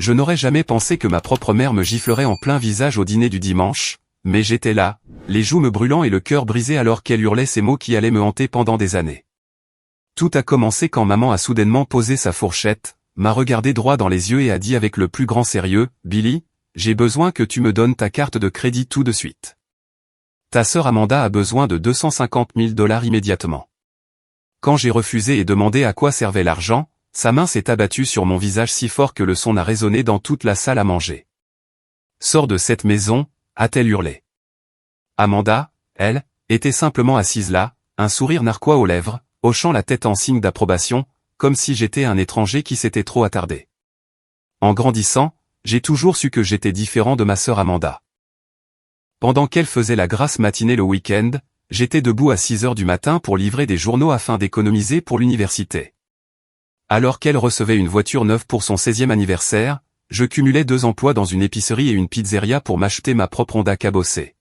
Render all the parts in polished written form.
Je n'aurais jamais pensé que ma propre mère me giflerait en plein visage au dîner du dimanche, mais j'étais là, les joues me brûlant et le cœur brisé alors qu'elle hurlait ces mots qui allaient me hanter pendant des années. Tout a commencé quand maman a soudainement posé sa fourchette, m'a regardé droit dans les yeux et a dit avec le plus grand sérieux, « Billy, j'ai besoin que tu me donnes ta carte de crédit tout de suite. Ta sœur Amanda a besoin de 250 000 $ immédiatement. » Quand j'ai refusé et demandé à quoi servait l'argent, sa main s'est abattue sur mon visage si fort que le son a résonné dans toute la salle à manger. « Sors de cette maison » a-t-elle hurlé. Amanda, elle, était simplement assise là, un sourire narquois aux lèvres, hochant la tête en signe d'approbation, comme si j'étais un étranger qui s'était trop attardé. En grandissant, j'ai toujours su que j'étais différent de ma sœur Amanda. Pendant qu'elle faisait la grasse matinée le week-end, j'étais debout à 6 heures du matin pour livrer des journaux afin d'économiser pour l'université. Alors qu'elle recevait une voiture neuve pour son 16e anniversaire, je cumulais 2 emplois dans une épicerie et une pizzeria pour m'acheter ma propre Honda cabossée.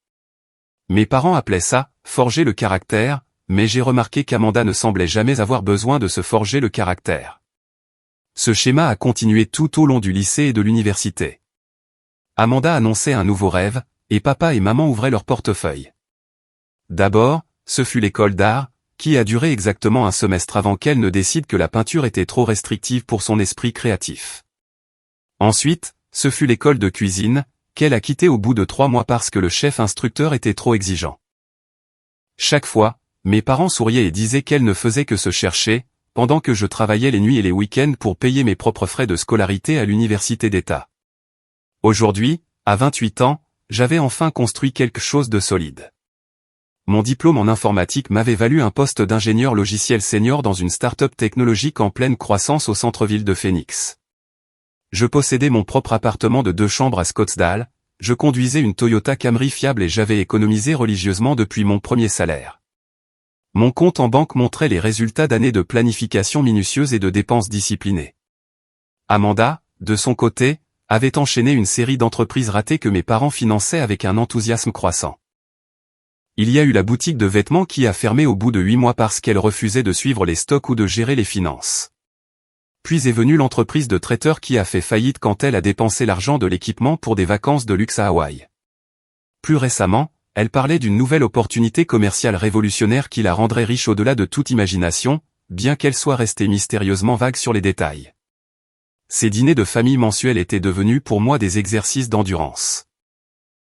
Mes parents appelaient ça « forger le caractère », mais j'ai remarqué qu'Amanda ne semblait jamais avoir besoin de se forger le caractère. Ce schéma a continué tout au long du lycée et de l'université. Amanda annonçait un nouveau rêve, et papa et maman ouvraient leur portefeuille. D'abord, ce fut l'école d'art, qui a duré exactement un semestre avant qu'elle ne décide que la peinture était trop restrictive pour son esprit créatif. Ensuite, ce fut l'école de cuisine, qu'elle a quittée au bout de 3 mois parce que le chef instructeur était trop exigeant. Chaque fois, mes parents souriaient et disaient qu'elle ne faisait que se chercher, pendant que je travaillais les nuits et les week-ends pour payer mes propres frais de scolarité à l'université d'État. Aujourd'hui, à 28 ans, j'avais enfin construit quelque chose de solide. Mon diplôme en informatique m'avait valu un poste d'ingénieur logiciel senior dans une start-up technologique en pleine croissance au centre-ville de Phoenix. Je possédais mon propre appartement de 2 chambres à Scottsdale, je conduisais une Toyota Camry fiable et j'avais économisé religieusement depuis mon premier salaire. Mon compte en banque montrait les résultats d'années de planification minutieuse et de dépenses disciplinées. Amanda, de son côté, avait enchaîné une série d'entreprises ratées que mes parents finançaient avec un enthousiasme croissant. Il y a eu la boutique de vêtements qui a fermé au bout de 8 mois parce qu'elle refusait de suivre les stocks ou de gérer les finances. Puis est venue l'entreprise de traiteur qui a fait faillite quand elle a dépensé l'argent de l'équipement pour des vacances de luxe à Hawaï. Plus récemment, elle parlait d'une nouvelle opportunité commerciale révolutionnaire qui la rendrait riche au-delà de toute imagination, bien qu'elle soit restée mystérieusement vague sur les détails. Ces dîners de famille mensuels étaient devenus pour moi des exercices d'endurance.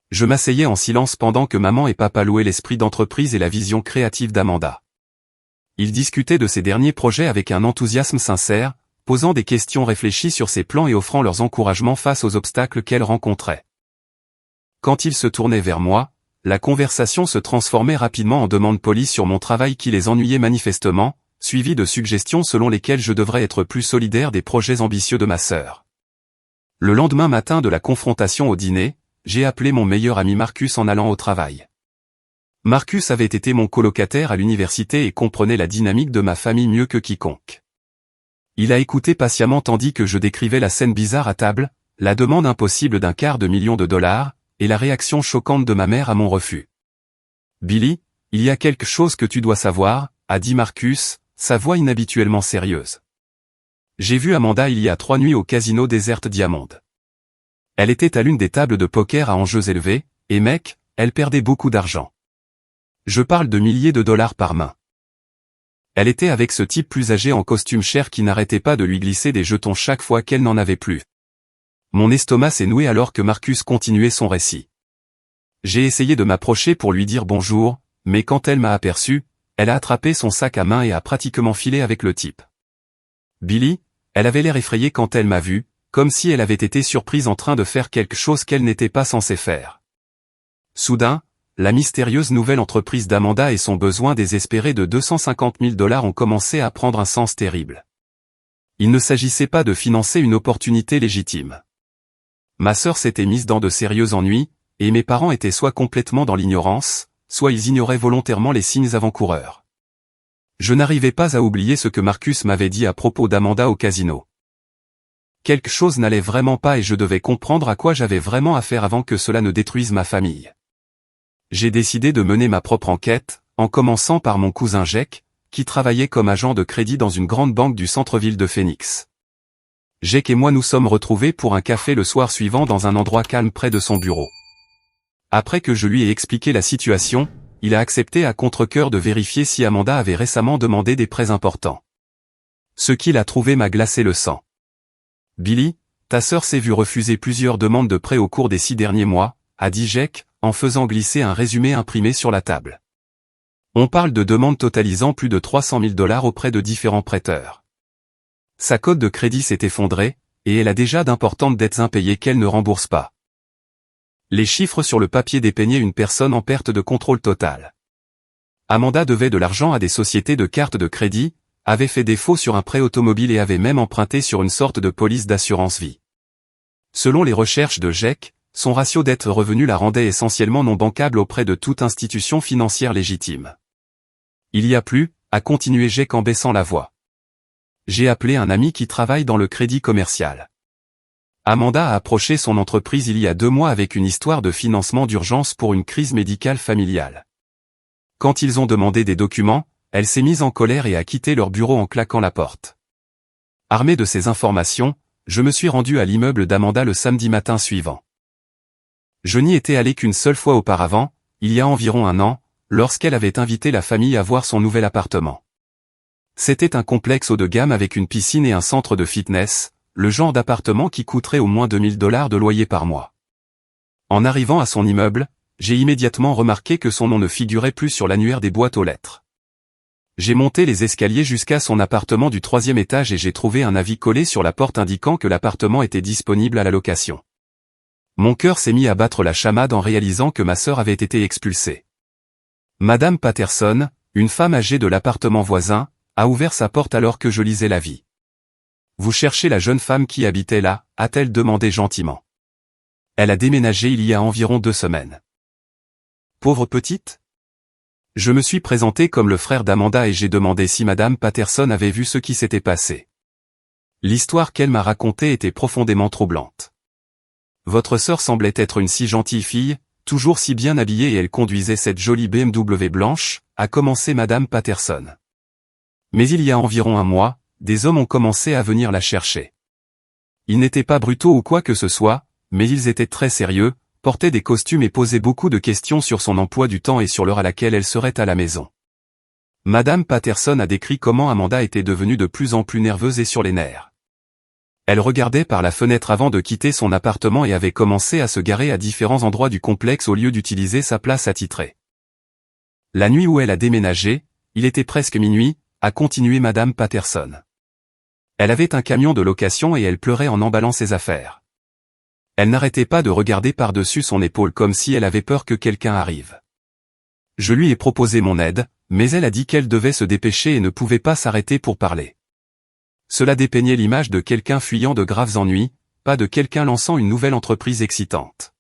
Je m'asseyais en silence pendant que maman et papa louaient l'esprit d'entreprise et la vision créative d'Amanda. Ils discutaient de ses derniers projets avec un enthousiasme sincère, posant des questions réfléchies sur ses plans et offrant leurs encouragements face aux obstacles qu'elle rencontrait. Quand ils se tournaient vers moi, la conversation se transformait rapidement en demandes polies sur mon travail qui les ennuyait manifestement, suivies de suggestions selon lesquelles je devrais être plus solidaire des projets ambitieux de ma sœur. Le lendemain matin de la confrontation au dîner, j'ai appelé mon meilleur ami Marcus en allant au travail. Marcus avait été mon colocataire à l'université et comprenait la dynamique de ma famille mieux que quiconque. Il a écouté patiemment tandis que je décrivais la scène bizarre à table, la demande impossible d'250 000 $, et la réaction choquante de ma mère à mon refus. « Billy, il y a quelque chose que tu dois savoir », a dit Marcus, sa voix inhabituellement sérieuse. « J'ai vu Amanda il y a 3 nuits au casino Desert Diamond. Elle était à l'une des tables de poker à enjeux élevés, et mec, elle perdait beaucoup d'argent. Je parle de milliers de dollars par main. Elle était avec ce type plus âgé en costume cher qui n'arrêtait pas de lui glisser des jetons chaque fois qu'elle n'en avait plus. Mon estomac s'est noué alors que Marcus continuait son récit. J'ai essayé de m'approcher pour lui dire bonjour, mais quand elle m'a aperçu, elle a attrapé son sac à main et a pratiquement filé avec le type. Billy, elle avait l'air effrayée quand elle m'a vu, comme si elle avait été surprise en train de faire quelque chose qu'elle n'était pas censée faire. Soudain, la mystérieuse nouvelle entreprise d'Amanda et son besoin désespéré de 250 000 $ ont commencé à prendre un sens terrible. Il ne s'agissait pas de financer une opportunité légitime. Ma sœur s'était mise dans de sérieux ennuis, et mes parents étaient soit complètement dans l'ignorance, soit ils ignoraient volontairement les signes avant-coureurs. Je n'arrivais pas à oublier ce que Marcus m'avait dit à propos d'Amanda au casino. Quelque chose n'allait vraiment pas et je devais comprendre à quoi j'avais vraiment affaire avant que cela ne détruise ma famille. J'ai décidé de mener ma propre enquête, en commençant par mon cousin Jake, qui travaillait comme agent de crédit dans une grande banque du centre-ville de Phoenix. Jake et moi nous sommes retrouvés pour un café le soir suivant dans un endroit calme près de son bureau. Après que je lui ai expliqué la situation, il a accepté à contre-cœur de vérifier si Amanda avait récemment demandé des prêts importants. Ce qu'il a trouvé m'a glacé le sang. Billy, ta sœur s'est vue refuser plusieurs demandes de prêts au cours des 6 derniers mois, a dit Jake, en faisant glisser un résumé imprimé sur la table. On parle de demandes totalisant plus de 300 000 $ auprès de différents prêteurs. Sa cote de crédit s'est effondrée, et elle a déjà d'importantes dettes impayées qu'elle ne rembourse pas. Les chiffres sur le papier dépeignaient une personne en perte de contrôle total. Amanda devait de l'argent à des sociétés de cartes de crédit, avait fait défaut sur un prêt automobile et avait même emprunté sur une sorte de police d'assurance vie. Selon les recherches de Jake, son ratio dette-revenu la rendait essentiellement non bancable auprès de toute institution financière légitime. Il y a plus, a continué Jake en baissant la voix. J'ai appelé un ami qui travaille dans le crédit commercial. Amanda a approché son entreprise il y a 2 mois avec une histoire de financement d'urgence pour une crise médicale familiale. Quand ils ont demandé des documents, elle s'est mise en colère et a quitté leur bureau en claquant la porte. Armé de ces informations, je me suis rendu à l'immeuble d'Amanda le samedi matin suivant. Je n'y étais allé qu'une seule fois auparavant, il y a environ 1 an, lorsqu'elle avait invité la famille à voir son nouvel appartement. C'était un complexe haut de gamme avec une piscine et un centre de fitness, le genre d'appartement qui coûterait au moins 2 000 $ de loyer par mois. En arrivant à son immeuble, j'ai immédiatement remarqué que son nom ne figurait plus sur l'annuaire des boîtes aux lettres. J'ai monté les escaliers jusqu'à son appartement du 3e étage et j'ai trouvé un avis collé sur la porte indiquant que l'appartement était disponible à la location. Mon cœur s'est mis à battre la chamade en réalisant que ma sœur avait été expulsée. Madame Patterson, une femme âgée de l'appartement voisin, a ouvert sa porte alors que je lisais l'avis. « Vous cherchez la jeune femme qui habitait là ?» a-t-elle demandé gentiment. Elle a déménagé il y a environ 2 semaines. Pauvre petite ? Je me suis présenté comme le frère d'Amanda et j'ai demandé si Madame Patterson avait vu ce qui s'était passé. L'histoire qu'elle m'a racontée était profondément troublante. Votre sœur semblait être une si gentille fille, toujours si bien habillée et elle conduisait cette jolie BMW blanche, a commencé Madame Patterson. Mais il y a environ 1 mois, des hommes ont commencé à venir la chercher. Ils n'étaient pas brutaux ou quoi que ce soit, mais ils étaient très sérieux, portaient des costumes et posaient beaucoup de questions sur son emploi du temps et sur l'heure à laquelle elle serait à la maison. Madame Patterson a décrit comment Amanda était devenue de plus en plus nerveuse et sur les nerfs. Elle regardait par la fenêtre avant de quitter son appartement et avait commencé à se garer à différents endroits du complexe au lieu d'utiliser sa place attitrée. La nuit où elle a déménagé, il était presque minuit, a continué Madame Patterson. Elle avait un camion de location et elle pleurait en emballant ses affaires. Elle n'arrêtait pas de regarder par-dessus son épaule comme si elle avait peur que quelqu'un arrive. Je lui ai proposé mon aide, mais elle a dit qu'elle devait se dépêcher et ne pouvait pas s'arrêter pour parler. Cela dépeignait l'image de quelqu'un fuyant de graves ennuis, pas de quelqu'un lançant une nouvelle entreprise excitante.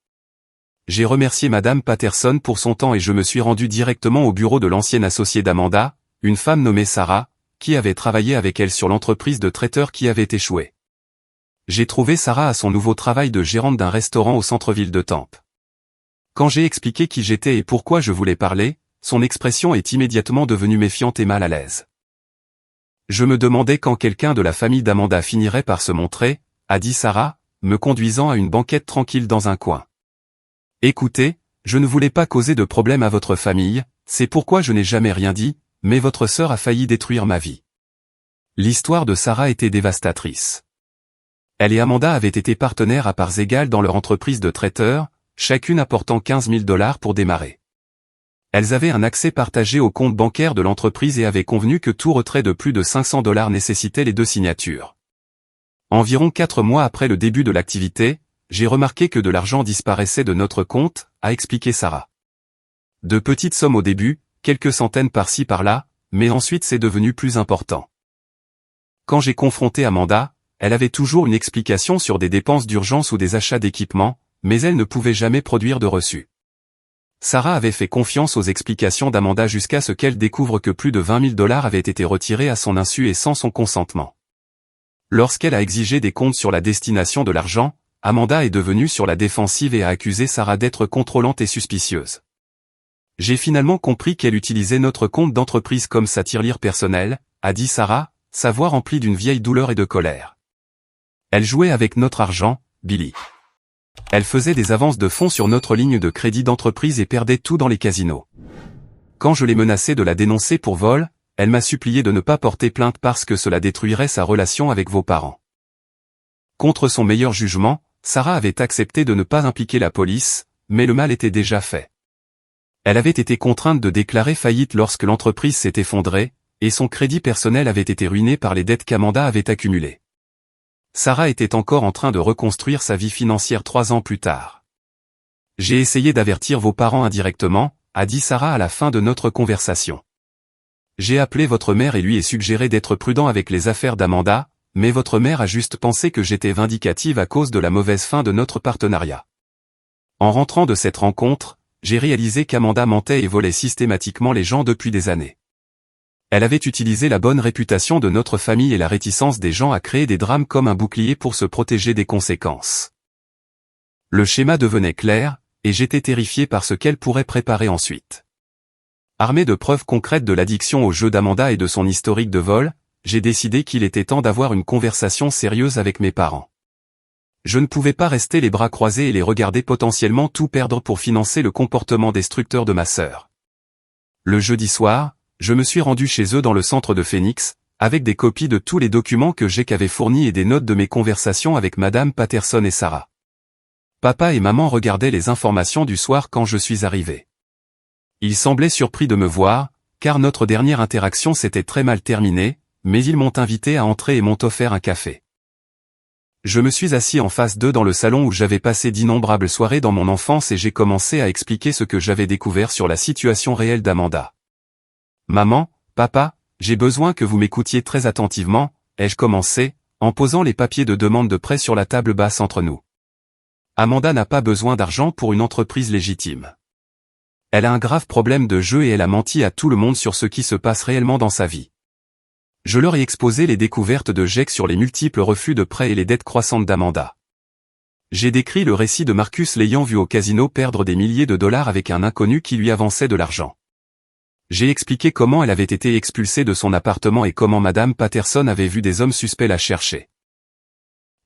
J'ai remercié Madame Patterson pour son temps et je me suis rendu directement au bureau de l'ancienne associée d'Amanda, une femme nommée Sarah, qui avait travaillé avec elle sur l'entreprise de traiteur qui avait échoué. J'ai trouvé Sarah à son nouveau travail de gérante d'un restaurant au centre-ville de Tampa. Quand j'ai expliqué qui j'étais et pourquoi je voulais parler, son expression est immédiatement devenue méfiante et mal à l'aise. Je me demandais quand quelqu'un de la famille d'Amanda finirait par se montrer, a dit Sarah, me conduisant à une banquette tranquille dans un coin. Écoutez, je ne voulais pas causer de problème à votre famille, c'est pourquoi je n'ai jamais rien dit, mais votre sœur a failli détruire ma vie. L'histoire de Sarah était dévastatrice. Elle et Amanda avaient été partenaires à parts égales dans leur entreprise de traiteur, chacune apportant 15 000 $ pour démarrer. Elles avaient un accès partagé au compte bancaire de l'entreprise et avaient convenu que tout retrait de plus de 500 $ nécessitait les 2 signatures. Environ 4 mois après le début de l'activité, j'ai remarqué que de l'argent disparaissait de notre compte, a expliqué Sarah. De petites sommes au début, quelques centaines par-ci par-là, mais ensuite c'est devenu plus important. Quand j'ai confronté Amanda, elle avait toujours une explication sur des dépenses d'urgence ou des achats d'équipements, mais elle ne pouvait jamais produire de reçu. Sarah avait fait confiance aux explications d'Amanda jusqu'à ce qu'elle découvre que plus de 20 000 $ avaient été retirés à son insu et sans son consentement. Lorsqu'elle a exigé des comptes sur la destination de l'argent, Amanda est devenue sur la défensive et a accusé Sarah d'être contrôlante et suspicieuse. J'ai finalement compris qu'elle utilisait notre compte d'entreprise comme sa tirelire personnelle, a dit Sarah, sa voix remplie d'une vieille douleur et de colère. Elle jouait avec notre argent, Billy. Elle faisait des avances de fonds sur notre ligne de crédit d'entreprise et perdait tout dans les casinos. Quand je l'ai menacée de la dénoncer pour vol, elle m'a supplié de ne pas porter plainte parce que cela détruirait sa relation avec vos parents. Contre son meilleur jugement, Sarah avait accepté de ne pas impliquer la police, mais le mal était déjà fait. Elle avait été contrainte de déclarer faillite lorsque l'entreprise s'est effondrée, et son crédit personnel avait été ruiné par les dettes qu'Amanda avait accumulées. Sarah était encore en train de reconstruire sa vie financière 3 ans plus tard. J'ai essayé d'avertir vos parents indirectement, a dit Sarah à la fin de notre conversation. J'ai appelé votre mère et lui ai suggéré d'être prudent avec les affaires d'Amanda, mais votre mère a juste pensé que j'étais vindicative à cause de la mauvaise fin de notre partenariat. En rentrant de cette rencontre, j'ai réalisé qu'Amanda mentait et volait systématiquement les gens depuis des années. Elle avait utilisé la bonne réputation de notre famille et la réticence des gens à créer des drames comme un bouclier pour se protéger des conséquences. Le schéma devenait clair, et j'étais terrifié par ce qu'elle pourrait préparer ensuite. Armé de preuves concrètes de l'addiction au jeu d'Amanda et de son historique de vol, j'ai décidé qu'il était temps d'avoir une conversation sérieuse avec mes parents. Je ne pouvais pas rester les bras croisés et les regarder potentiellement tout perdre pour financer le comportement destructeur de ma sœur. Le jeudi soir, je me suis rendu chez eux dans le centre de Phoenix, avec des copies de tous les documents que Jake avait fournis et des notes de mes conversations avec Madame Patterson et Sarah. Papa et maman regardaient les informations du soir quand je suis arrivé. Ils semblaient surpris de me voir, car notre dernière interaction s'était très mal terminée, mais ils m'ont invité à entrer et m'ont offert un café. Je me suis assis en face d'eux dans le salon où j'avais passé d'innombrables soirées dans mon enfance et j'ai commencé à expliquer ce que j'avais découvert sur la situation réelle d'Amanda. Maman, papa, j'ai besoin que vous m'écoutiez très attentivement, ai-je commencé, en posant les papiers de demande de prêt sur la table basse entre nous. Amanda n'a pas besoin d'argent pour une entreprise légitime. Elle a un grave problème de jeu et elle a menti à tout le monde sur ce qui se passe réellement dans sa vie. Je leur ai exposé les découvertes de Jake sur les multiples refus de prêts et les dettes croissantes d'Amanda. J'ai décrit le récit de Marcus l'ayant vu au casino perdre des milliers de dollars avec un inconnu qui lui avançait de l'argent. J'ai expliqué comment elle avait été expulsée de son appartement et comment Madame Patterson avait vu des hommes suspects la chercher.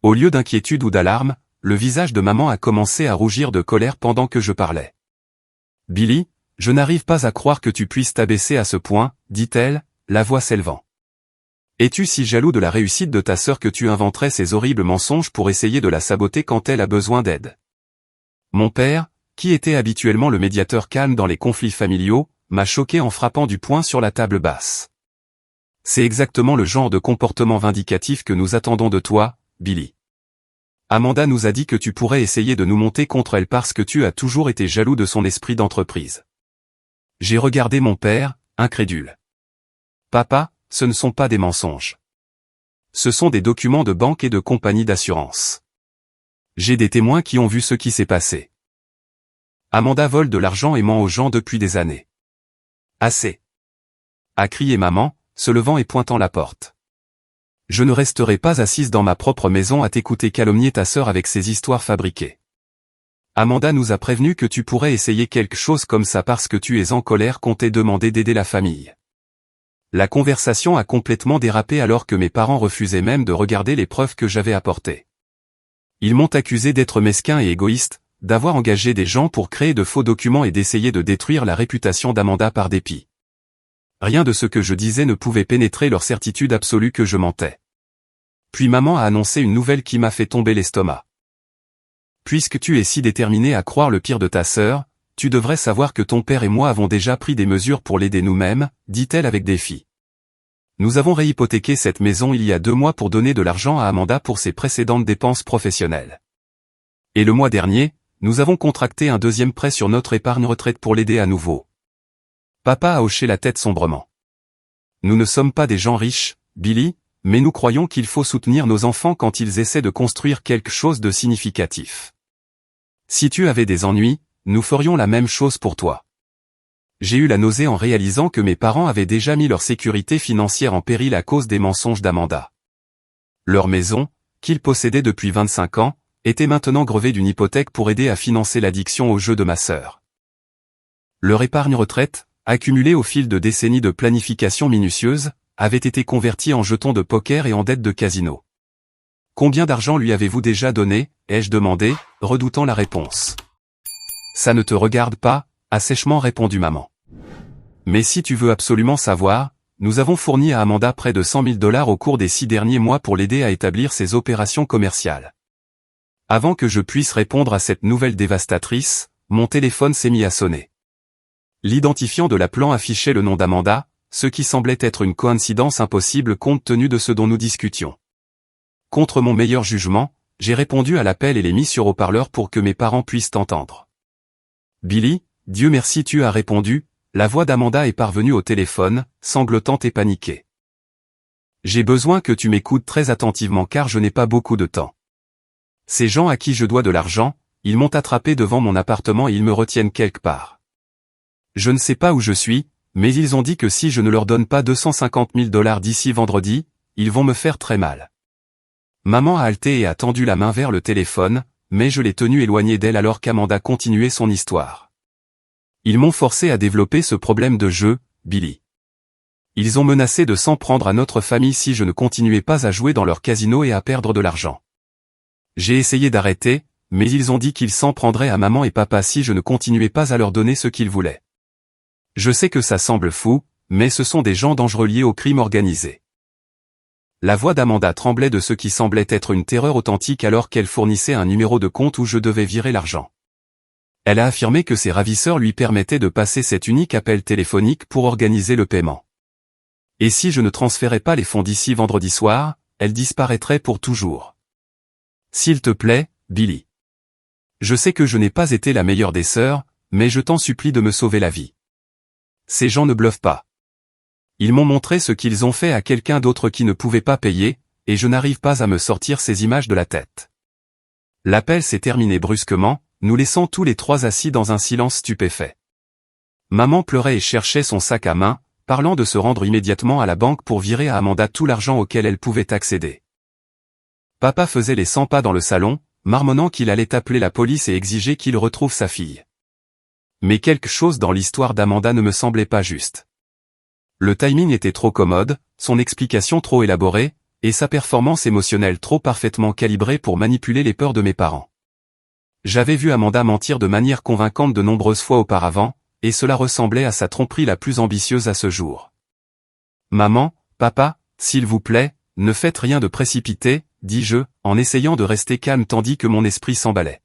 Au lieu d'inquiétude ou d'alarme, le visage de maman a commencé à rougir de colère pendant que je parlais. « Billy, je n'arrive pas à croire que tu puisses t'abaisser à ce point, dit-elle, la voix s'élevant. Es-tu si jaloux de la réussite de ta sœur que tu inventerais ces horribles mensonges pour essayer de la saboter quand elle a besoin d'aide? Mon père, qui était habituellement le médiateur calme dans les conflits familiaux, m'a choqué en frappant du poing sur la table basse. C'est exactement le genre de comportement vindicatif que nous attendons de toi, Billy. Amanda nous a dit que tu pourrais essayer de nous monter contre elle parce que tu as toujours été jaloux de son esprit d'entreprise. J'ai regardé mon père, incrédule. Papa, ce ne sont pas des mensonges. Ce sont des documents de banque et de compagnie d'assurance. J'ai des témoins qui ont vu ce qui s'est passé. Amanda vole de l'argent et ment aux gens depuis des années. Assez. A crié maman, se levant et pointant la porte. Je ne resterai pas assise dans ma propre maison à t'écouter calomnier ta sœur avec ces histoires fabriquées. Amanda nous a prévenu que tu pourrais essayer quelque chose comme ça parce que tu es en colère qu'on t'ait demandé d'aider la famille. La conversation a complètement dérapé alors que mes parents refusaient même de regarder les preuves que j'avais apportées. Ils m'ont accusé d'être mesquin et égoïste, d'avoir engagé des gens pour créer de faux documents et d'essayer de détruire la réputation d'Amanda par dépit. Rien de ce que je disais ne pouvait pénétrer leur certitude absolue que je mentais. Puis maman a annoncé une nouvelle qui m'a fait tomber l'estomac. Puisque tu es si déterminé à croire le pire de ta sœur, tu devrais savoir que ton père et moi avons déjà pris des mesures pour l'aider nous-mêmes, dit-elle avec défi. Nous avons réhypothéqué cette maison il y a 2 mois pour donner de l'argent à Amanda pour ses précédentes dépenses professionnelles. Et le mois dernier, nous avons contracté un 2e prêt sur notre épargne retraite pour l'aider à nouveau. Papa a hoché la tête sombrement. Nous ne sommes pas des gens riches, Billy, mais nous croyons qu'il faut soutenir nos enfants quand ils essaient de construire quelque chose de significatif. Si tu avais des ennuis, nous ferions la même chose pour toi. J'ai eu la nausée en réalisant que mes parents avaient déjà mis leur sécurité financière en péril à cause des mensonges d'Amanda. Leur maison, qu'ils possédaient depuis 25 ans, était maintenant grevée d'une hypothèque pour aider à financer l'addiction au jeu de ma sœur. Leur épargne retraite, accumulée au fil de décennies de planification minutieuse, avait été convertie en jetons de poker et en dettes de casino. Combien d'argent lui avez-vous déjà donné, ai-je demandé, redoutant la réponse. Ça ne te regarde pas, a sèchement répondu maman. Mais si tu veux absolument savoir, nous avons fourni à Amanda près de 100 000 $ au cours des 6 derniers mois pour l'aider à établir ses opérations commerciales. Avant que je puisse répondre à cette nouvelle dévastatrice, mon téléphone s'est mis à sonner. L'identifiant de l'appelant affichait le nom d'Amanda, ce qui semblait être une coïncidence impossible compte tenu de ce dont nous discutions. Contre mon meilleur jugement, j'ai répondu à l'appel et l'ai mis sur haut-parleur pour que mes parents puissent entendre. Billy, Dieu merci tu as répondu, la voix d'Amanda est parvenue au téléphone, sanglotante et paniquée. J'ai besoin que tu m'écoutes très attentivement car je n'ai pas beaucoup de temps. Ces gens à qui je dois de l'argent, ils m'ont attrapé devant mon appartement et ils me retiennent quelque part. Je ne sais pas où je suis, mais ils ont dit que si je ne leur donne pas 250 000 $ d'ici vendredi, ils vont me faire très mal. Maman a halté et a tendu la main vers le téléphone, mais je l'ai tenue éloignée d'elle alors qu'Amanda continuait son histoire. Ils m'ont forcé à développer ce problème de jeu, Billy. Ils ont menacé de s'en prendre à notre famille si je ne continuais pas à jouer dans leur casino et à perdre de l'argent. J'ai essayé d'arrêter, mais ils ont dit qu'ils s'en prendraient à maman et papa si je ne continuais pas à leur donner ce qu'ils voulaient. Je sais que ça semble fou, mais ce sont des gens dangereux liés au crime organisé. La voix d'Amanda tremblait de ce qui semblait être une terreur authentique alors qu'elle fournissait un numéro de compte où je devais virer l'argent. Elle a affirmé que ses ravisseurs lui permettaient de passer cet unique appel téléphonique pour organiser le paiement. Et si je ne transférais pas les fonds d'ici vendredi soir, elle disparaîtrait pour toujours. S'il te plaît, Billy. Je sais que je n'ai pas été la meilleure des sœurs, mais je t'en supplie de me sauver la vie. Ces gens ne bluffent pas. Ils m'ont montré ce qu'ils ont fait à quelqu'un d'autre qui ne pouvait pas payer, et je n'arrive pas à me sortir ces images de la tête. L'appel s'est terminé brusquement, nous laissant tous les trois assis dans un silence stupéfait. Maman pleurait et cherchait son sac à main, parlant de se rendre immédiatement à la banque pour virer à Amanda tout l'argent auquel elle pouvait accéder. Papa faisait les 100 pas dans le salon, marmonnant qu'il allait appeler la police et exiger qu'il retrouve sa fille. Mais quelque chose dans l'histoire d'Amanda ne me semblait pas juste. Le timing était trop commode, son explication trop élaborée, et sa performance émotionnelle trop parfaitement calibrée pour manipuler les peurs de mes parents. J'avais vu Amanda mentir de manière convaincante de nombreuses fois auparavant, et cela ressemblait à sa tromperie la plus ambitieuse à ce jour. Maman, papa, s'il vous plaît, ne faites rien de précipité, dis-je, en essayant de rester calme tandis que mon esprit s'emballait.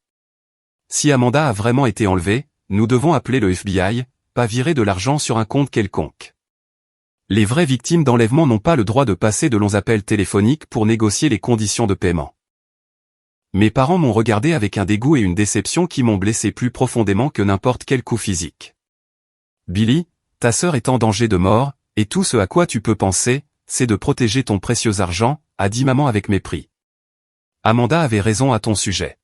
Si Amanda a vraiment été enlevée, nous devons appeler le FBI, pas virer de l'argent sur un compte quelconque. Les vraies victimes d'enlèvement n'ont pas le droit de passer de longs appels téléphoniques pour négocier les conditions de paiement. Mes parents m'ont regardé avec un dégoût et une déception qui m'ont blessé plus profondément que n'importe quel coup physique. Billy, ta sœur est en danger de mort, et tout ce à quoi tu peux penser, c'est de protéger ton précieux argent, a dit maman avec mépris. Amanda avait raison à ton sujet.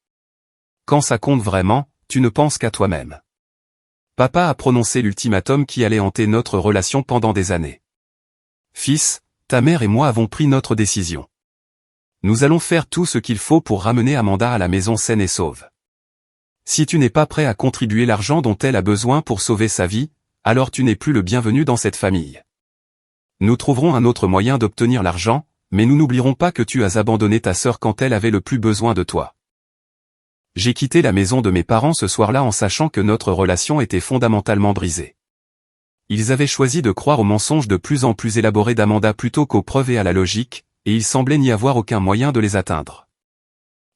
Quand ça compte vraiment, tu ne penses qu'à toi-même. Papa a prononcé l'ultimatum qui allait hanter notre relation pendant des années. Fils, ta mère et moi avons pris notre décision. Nous allons faire tout ce qu'il faut pour ramener Amanda à la maison saine et sauve. Si tu n'es pas prêt à contribuer l'argent dont elle a besoin pour sauver sa vie, alors tu n'es plus le bienvenu dans cette famille. Nous trouverons un autre moyen d'obtenir l'argent, mais nous n'oublierons pas que tu as abandonné ta sœur quand elle avait le plus besoin de toi. J'ai quitté la maison de mes parents ce soir-là en sachant que notre relation était fondamentalement brisée. Ils avaient choisi de croire aux mensonges de plus en plus élaborés d'Amanda plutôt qu'aux preuves et à la logique, et il semblait n'y avoir aucun moyen de les atteindre.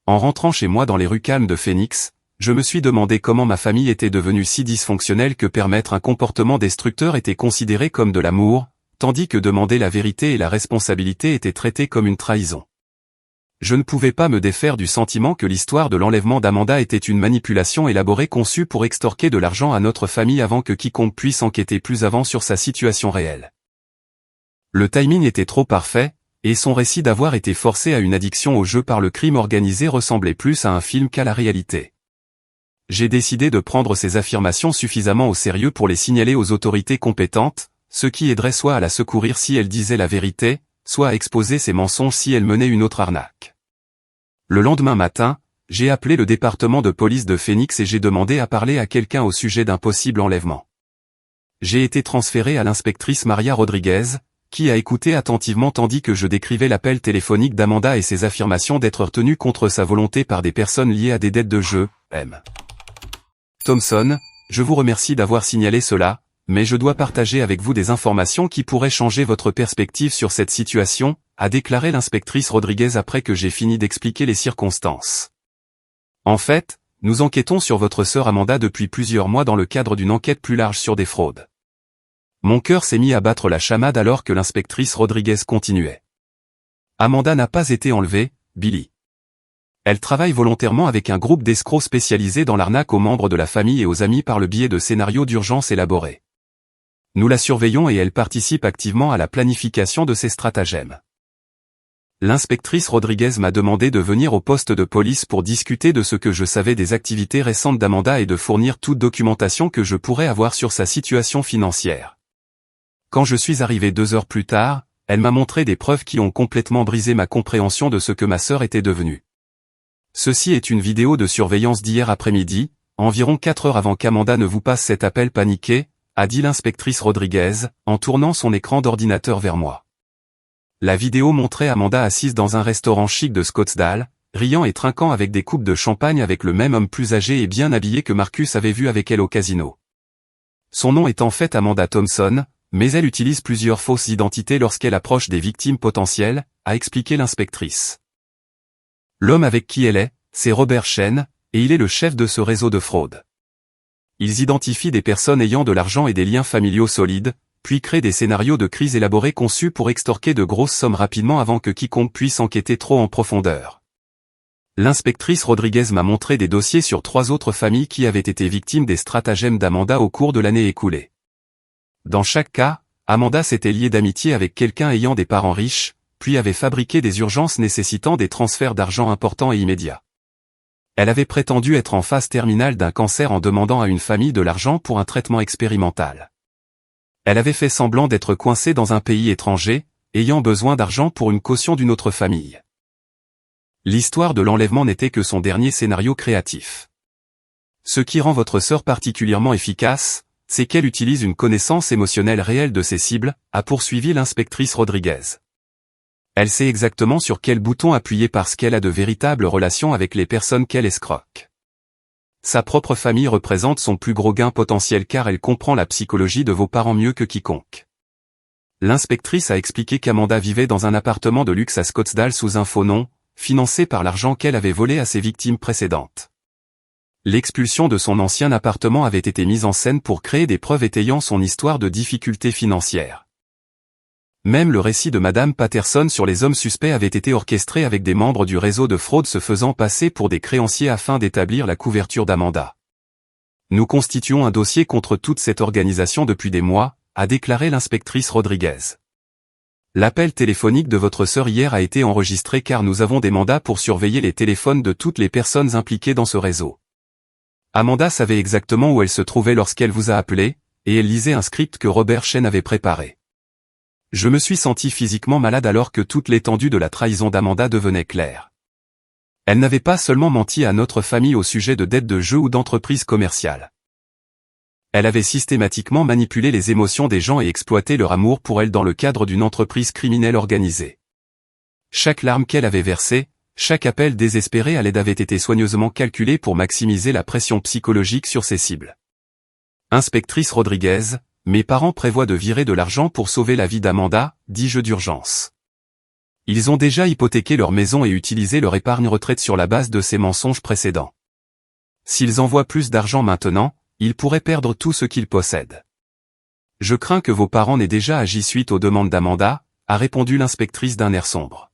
En rentrant chez moi dans les rues calmes de Phoenix, je me suis demandé comment ma famille était devenue si dysfonctionnelle que permettre un comportement destructeur était considéré comme de l'amour, tandis que demander la vérité et la responsabilité étaient traités comme une trahison. Je ne pouvais pas me défaire du sentiment que l'histoire de l'enlèvement d'Amanda était une manipulation élaborée conçue pour extorquer de l'argent à notre famille avant que quiconque puisse enquêter plus avant sur sa situation réelle. Le timing était trop parfait, et son récit d'avoir été forcé à une addiction au jeu par le crime organisé ressemblait plus à un film qu'à la réalité. J'ai décidé de prendre ces affirmations suffisamment au sérieux pour les signaler aux autorités compétentes, ce qui aiderait soit à la secourir si elle disait la vérité, soit à exposer ses mensonges si elle menait une autre arnaque. Le lendemain matin, j'ai appelé le département de police de Phoenix et j'ai demandé à parler à quelqu'un au sujet d'un possible enlèvement. J'ai été transféré à l'inspectrice Maria Rodriguez, qui a écouté attentivement tandis que je décrivais l'appel téléphonique d'Amanda et ses affirmations d'être retenue contre sa volonté par des personnes liées à des dettes de jeu, M. Thompson, je vous remercie d'avoir signalé cela, mais je dois partager avec vous des informations qui pourraient changer votre perspective sur cette situation, a déclaré l'inspectrice Rodriguez après que j'ai fini d'expliquer les circonstances. En fait, nous enquêtons sur votre sœur Amanda depuis plusieurs mois dans le cadre d'une enquête plus large sur des fraudes. Mon cœur s'est mis à battre la chamade alors que l'inspectrice Rodriguez continuait. Amanda n'a pas été enlevée, Billy. Elle travaille volontairement avec un groupe d'escrocs spécialisés dans l'arnaque aux membres de la famille et aux amis par le biais de scénarios d'urgence élaborés. Nous la surveillons et elle participe activement à la planification de ces stratagèmes. L'inspectrice Rodriguez m'a demandé de venir au poste de police pour discuter de ce que je savais des activités récentes d'Amanda et de fournir toute documentation que je pourrais avoir sur sa situation financière. Quand je suis arrivé 2 heures plus tard, elle m'a montré des preuves qui ont complètement brisé ma compréhension de ce que ma sœur était devenue. Ceci est une vidéo de surveillance d'hier après-midi, environ 4 heures avant qu'Amanda ne vous passe cet appel paniqué, a dit l'inspectrice Rodriguez, en tournant son écran d'ordinateur vers moi. La vidéo montrait Amanda assise dans un restaurant chic de Scottsdale, riant et trinquant avec des coupes de champagne avec le même homme plus âgé et bien habillé que Marcus avait vu avec elle au casino. Son nom est en fait Amanda Thompson, mais elle utilise plusieurs fausses identités lorsqu'elle approche des victimes potentielles, a expliqué l'inspectrice. L'homme avec qui elle est, c'est Robert Chen, et il est le chef de ce réseau de fraude. Ils identifient des personnes ayant de l'argent et des liens familiaux solides, puis créent des scénarios de crise élaborés conçus pour extorquer de grosses sommes rapidement avant que quiconque puisse enquêter trop en profondeur. L'inspectrice Rodriguez m'a montré des dossiers sur 3 autres familles qui avaient été victimes des stratagèmes d'Amanda au cours de l'année écoulée. Dans chaque cas, Amanda s'était liée d'amitié avec quelqu'un ayant des parents riches, puis avait fabriqué des urgences nécessitant des transferts d'argent importants et immédiats. Elle avait prétendu être en phase terminale d'un cancer en demandant à une famille de l'argent pour un traitement expérimental. Elle avait fait semblant d'être coincée dans un pays étranger, ayant besoin d'argent pour une caution d'une autre famille. L'histoire de l'enlèvement n'était que son dernier scénario créatif. Ce qui rend votre sœur particulièrement efficace, c'est qu'elle utilise une connaissance émotionnelle réelle de ses cibles, a poursuivi l'inspectrice Rodriguez. Elle sait exactement sur quel bouton appuyer parce qu'elle a de véritables relations avec les personnes qu'elle escroque. Sa propre famille représente son plus gros gain potentiel car elle comprend la psychologie de vos parents mieux que quiconque. L'inspectrice a expliqué qu'Amanda vivait dans un appartement de luxe à Scottsdale sous un faux nom, financé par l'argent qu'elle avait volé à ses victimes précédentes. L'expulsion de son ancien appartement avait été mise en scène pour créer des preuves étayant son histoire de difficultés financières. Même le récit de Madame Patterson sur les hommes suspects avait été orchestré avec des membres du réseau de fraude se faisant passer pour des créanciers afin d'établir la couverture d'Amanda. Nous constituons un dossier contre toute cette organisation depuis des mois, a déclaré l'inspectrice Rodriguez. L'appel téléphonique de votre sœur hier a été enregistré car nous avons des mandats pour surveiller les téléphones de toutes les personnes impliquées dans ce réseau. Amanda savait exactement où elle se trouvait lorsqu'elle vous a appelé, et elle lisait un script que Robert Chen avait préparé. Je me suis senti physiquement malade alors que toute l'étendue de la trahison d'Amanda devenait claire. Elle n'avait pas seulement menti à notre famille au sujet de dettes de jeu ou d'entreprises commerciales. Elle avait systématiquement manipulé les émotions des gens et exploité leur amour pour elle dans le cadre d'une entreprise criminelle organisée. Chaque larme qu'elle avait versée, chaque appel désespéré à l'aide avait été soigneusement calculé pour maximiser la pression psychologique sur ses cibles. Inspectrice Rodriguez, mes parents prévoient de virer de l'argent pour sauver la vie d'Amanda, dis-je d'urgence. Ils ont déjà hypothéqué leur maison et utilisé leur épargne retraite sur la base de ces mensonges précédents. S'ils envoient plus d'argent maintenant, ils pourraient perdre tout ce qu'ils possèdent. Je crains que vos parents n'aient déjà agi suite aux demandes d'Amanda, a répondu l'inspectrice d'un air sombre.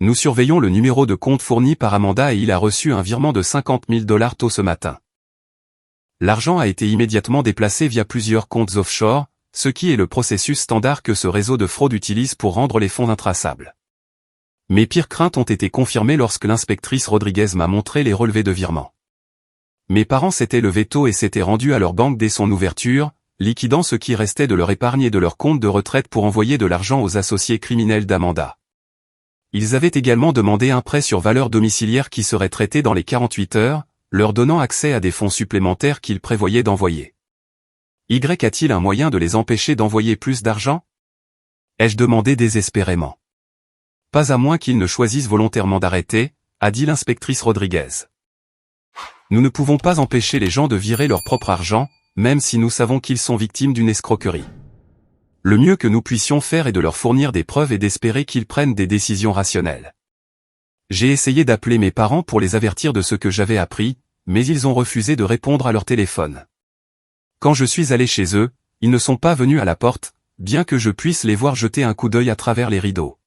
Nous surveillons le numéro de compte fourni par Amanda et il a reçu un virement de $50 000 tôt ce matin. L'argent a été immédiatement déplacé via plusieurs comptes offshore, ce qui est le processus standard que ce réseau de fraude utilise pour rendre les fonds intraçables. Mes pires craintes ont été confirmées lorsque l'inspectrice Rodriguez m'a montré les relevés de virement. Mes parents s'étaient levés tôt et s'étaient rendus à leur banque dès son ouverture, liquidant ce qui restait de leur épargne et de leur compte de retraite pour envoyer de l'argent aux associés criminels d'Amanda. Ils avaient également demandé un prêt sur valeur domiciliaire qui serait traité dans les 48 heures, leur donnant accès à des fonds supplémentaires qu'ils prévoyaient d'envoyer. A-t-il un moyen de les empêcher d'envoyer plus d'argent? ai-je demandé désespérément. Pas à moins qu'ils ne choisissent volontairement d'arrêter, a dit l'inspectrice Rodriguez. Nous ne pouvons pas empêcher les gens de virer leur propre argent, même si nous savons qu'ils sont victimes d'une escroquerie. Le mieux que nous puissions faire est de leur fournir des preuves et d'espérer qu'ils prennent des décisions rationnelles. J'ai essayé d'appeler mes parents pour les avertir de ce que j'avais appris, mais ils ont refusé de répondre à leur téléphone. Quand je suis allé chez eux, ils ne sont pas venus à la porte, bien que je puisse les voir jeter un coup d'œil à travers les rideaux.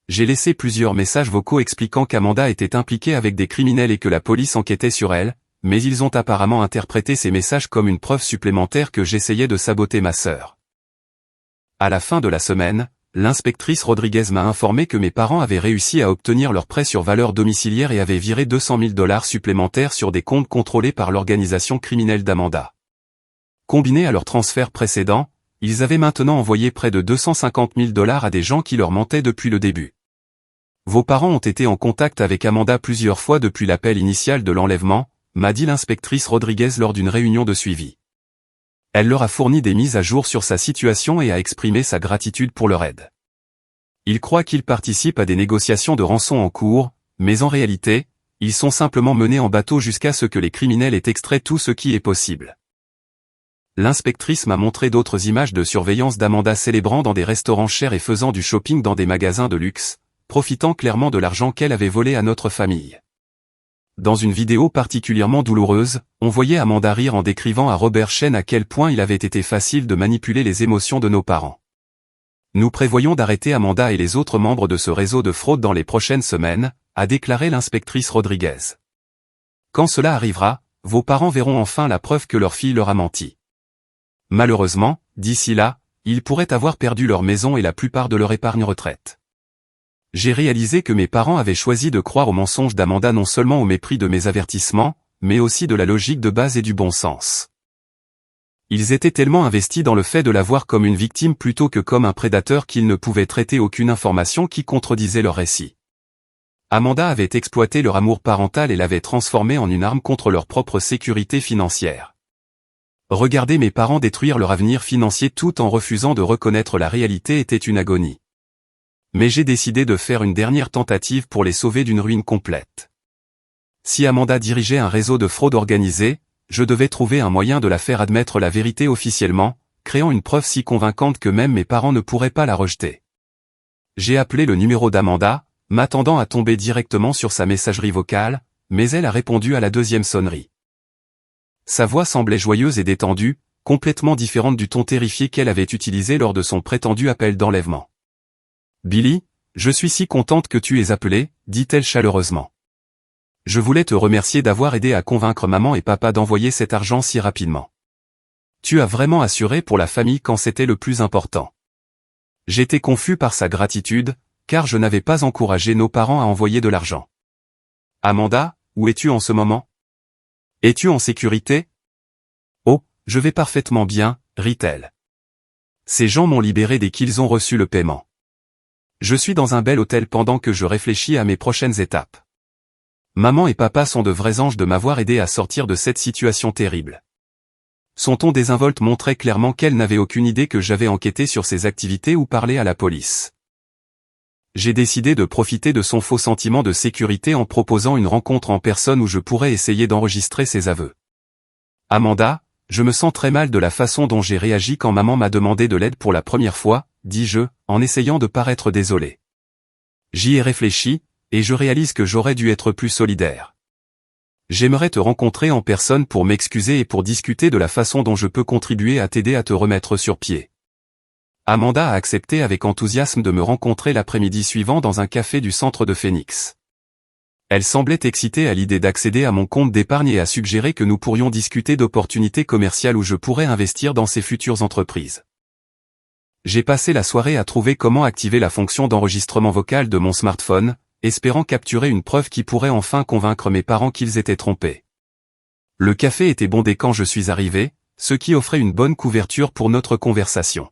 J'ai laissé plusieurs messages vocaux expliquant qu'Amanda était impliquée avec des criminels et que la police enquêtait sur elle, mais ils ont apparemment interprété ces messages comme une preuve supplémentaire que j'essayais de saboter ma sœur. À la fin de la semaine, l'inspectrice Rodriguez m'a informé que mes parents avaient réussi à obtenir leur prêt sur valeur domiciliaire et avaient viré 200 000 $ supplémentaires sur des comptes contrôlés par l'organisation criminelle d'Amanda. Combiné à leur transfert précédent, ils avaient maintenant envoyé près de 250 000 $ à des gens qui leur mentaient depuis le début. Vos parents ont été en contact avec Amanda plusieurs fois depuis l'appel initial de l'enlèvement, m'a dit l'inspectrice Rodriguez lors d'une réunion de suivi. Elle leur a fourni des mises à jour sur sa situation et a exprimé sa gratitude pour leur aide. Ils croient qu'ils participent à des négociations de rançon en cours, mais en réalité, ils sont simplement menés en bateau jusqu'à ce que les criminels aient extrait tout ce qui est possible. L'inspectrice m'a montré d'autres images de surveillance d'Amanda célébrant dans des restaurants chers et faisant du shopping dans des magasins de luxe, profitant clairement de l'argent qu'elle avait volé à notre famille. Dans une vidéo particulièrement douloureuse, on voyait Amanda rire en décrivant à Robert Chen à quel point il avait été facile de manipuler les émotions de nos parents. Nous prévoyons d'arrêter Amanda et les autres membres de ce réseau de fraude dans les prochaines semaines, a déclaré l'inspectrice Rodriguez. Quand cela arrivera, vos parents verront enfin la preuve que leur fille leur a menti. Malheureusement, d'ici là, ils pourraient avoir perdu leur maison et la plupart de leur épargne retraite. J'ai réalisé que mes parents avaient choisi de croire aux mensonges d'Amanda non seulement au mépris de mes avertissements, mais aussi de la logique de base et du bon sens. Ils étaient tellement investis dans le fait de la voir comme une victime plutôt que comme un prédateur qu'ils ne pouvaient traiter aucune information qui contredisait leur récit. Amanda avait exploité leur amour parental et l'avait transformé en une arme contre leur propre sécurité financière. Regarder mes parents détruire leur avenir financier tout en refusant de reconnaître la réalité était une agonie. Mais j'ai décidé de faire une dernière tentative pour les sauver d'une ruine complète. Si Amanda dirigeait un réseau de fraude organisée, je devais trouver un moyen de la faire admettre la vérité officiellement, créant une preuve si convaincante que même mes parents ne pourraient pas la rejeter. J'ai appelé le numéro d'Amanda, m'attendant à tomber directement sur sa messagerie vocale, mais elle a répondu à la deuxième sonnerie. Sa voix semblait joyeuse et détendue, complètement différente du ton terrifié qu'elle avait utilisé lors de son prétendu appel d'enlèvement. « Billy, je suis si contente que tu aies appelé, dit-elle chaleureusement. Je voulais te remercier d'avoir aidé à convaincre maman et papa d'envoyer cet argent si rapidement. Tu as vraiment assuré pour la famille quand c'était le plus important. J'étais confus par sa gratitude, car je n'avais pas encouragé nos parents à envoyer de l'argent. Amanda, où es-tu en ce moment? Es-tu en sécurité? Oh, je vais parfaitement bien, rit-elle. Ces gens m'ont libéré dès qu'ils ont reçu le paiement. Je suis dans un bel hôtel pendant que je réfléchis à mes prochaines étapes. Maman et papa sont de vrais anges de m'avoir aidé à sortir de cette situation terrible. Son ton désinvolte montrait clairement qu'elle n'avait aucune idée que j'avais enquêté sur ses activités ou parlé à la police. J'ai décidé de profiter de son faux sentiment de sécurité en proposant une rencontre en personne où je pourrais essayer d'enregistrer ses aveux. Amanda, je me sens très mal de la façon dont j'ai réagi quand maman m'a demandé de l'aide pour la première fois, dis-je, en essayant de paraître désolé. J'y ai réfléchi, et je réalise que j'aurais dû être plus solidaire. J'aimerais te rencontrer en personne pour m'excuser et pour discuter de la façon dont je peux contribuer à t'aider à te remettre sur pied. Amanda a accepté avec enthousiasme de me rencontrer l'après-midi suivant dans un café du centre de Phoenix. Elle semblait excitée à l'idée d'accéder à mon compte d'épargne et a suggéré que nous pourrions discuter d'opportunités commerciales où je pourrais investir dans ses futures entreprises. J'ai passé la soirée à trouver comment activer la fonction d'enregistrement vocal de mon smartphone, espérant capturer une preuve qui pourrait enfin convaincre mes parents qu'ils étaient trompés. Le café était bondé quand je suis arrivé, ce qui offrait une bonne couverture pour notre conversation.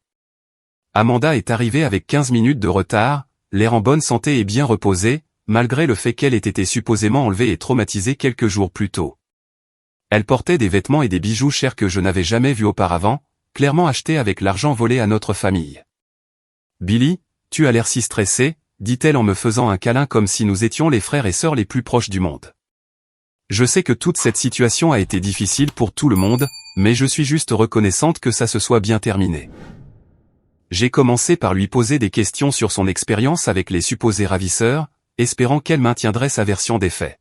Amanda est arrivée avec 15 minutes de retard, l'air en bonne santé et bien reposée, malgré le fait qu'elle ait été supposément enlevée et traumatisée quelques jours plus tôt. Elle portait des vêtements et des bijoux chers que je n'avais jamais vus auparavant, clairement achetés avec l'argent volé à notre famille. Billy, tu as l'air si stressé, dit-elle en me faisant un câlin comme si nous étions les frères et sœurs les plus proches du monde. Je sais que toute cette situation a été difficile pour tout le monde, mais je suis juste reconnaissante que ça se soit bien terminé. J'ai commencé par lui poser des questions sur son expérience avec les supposés ravisseurs, espérant qu'elle maintiendrait sa version des faits.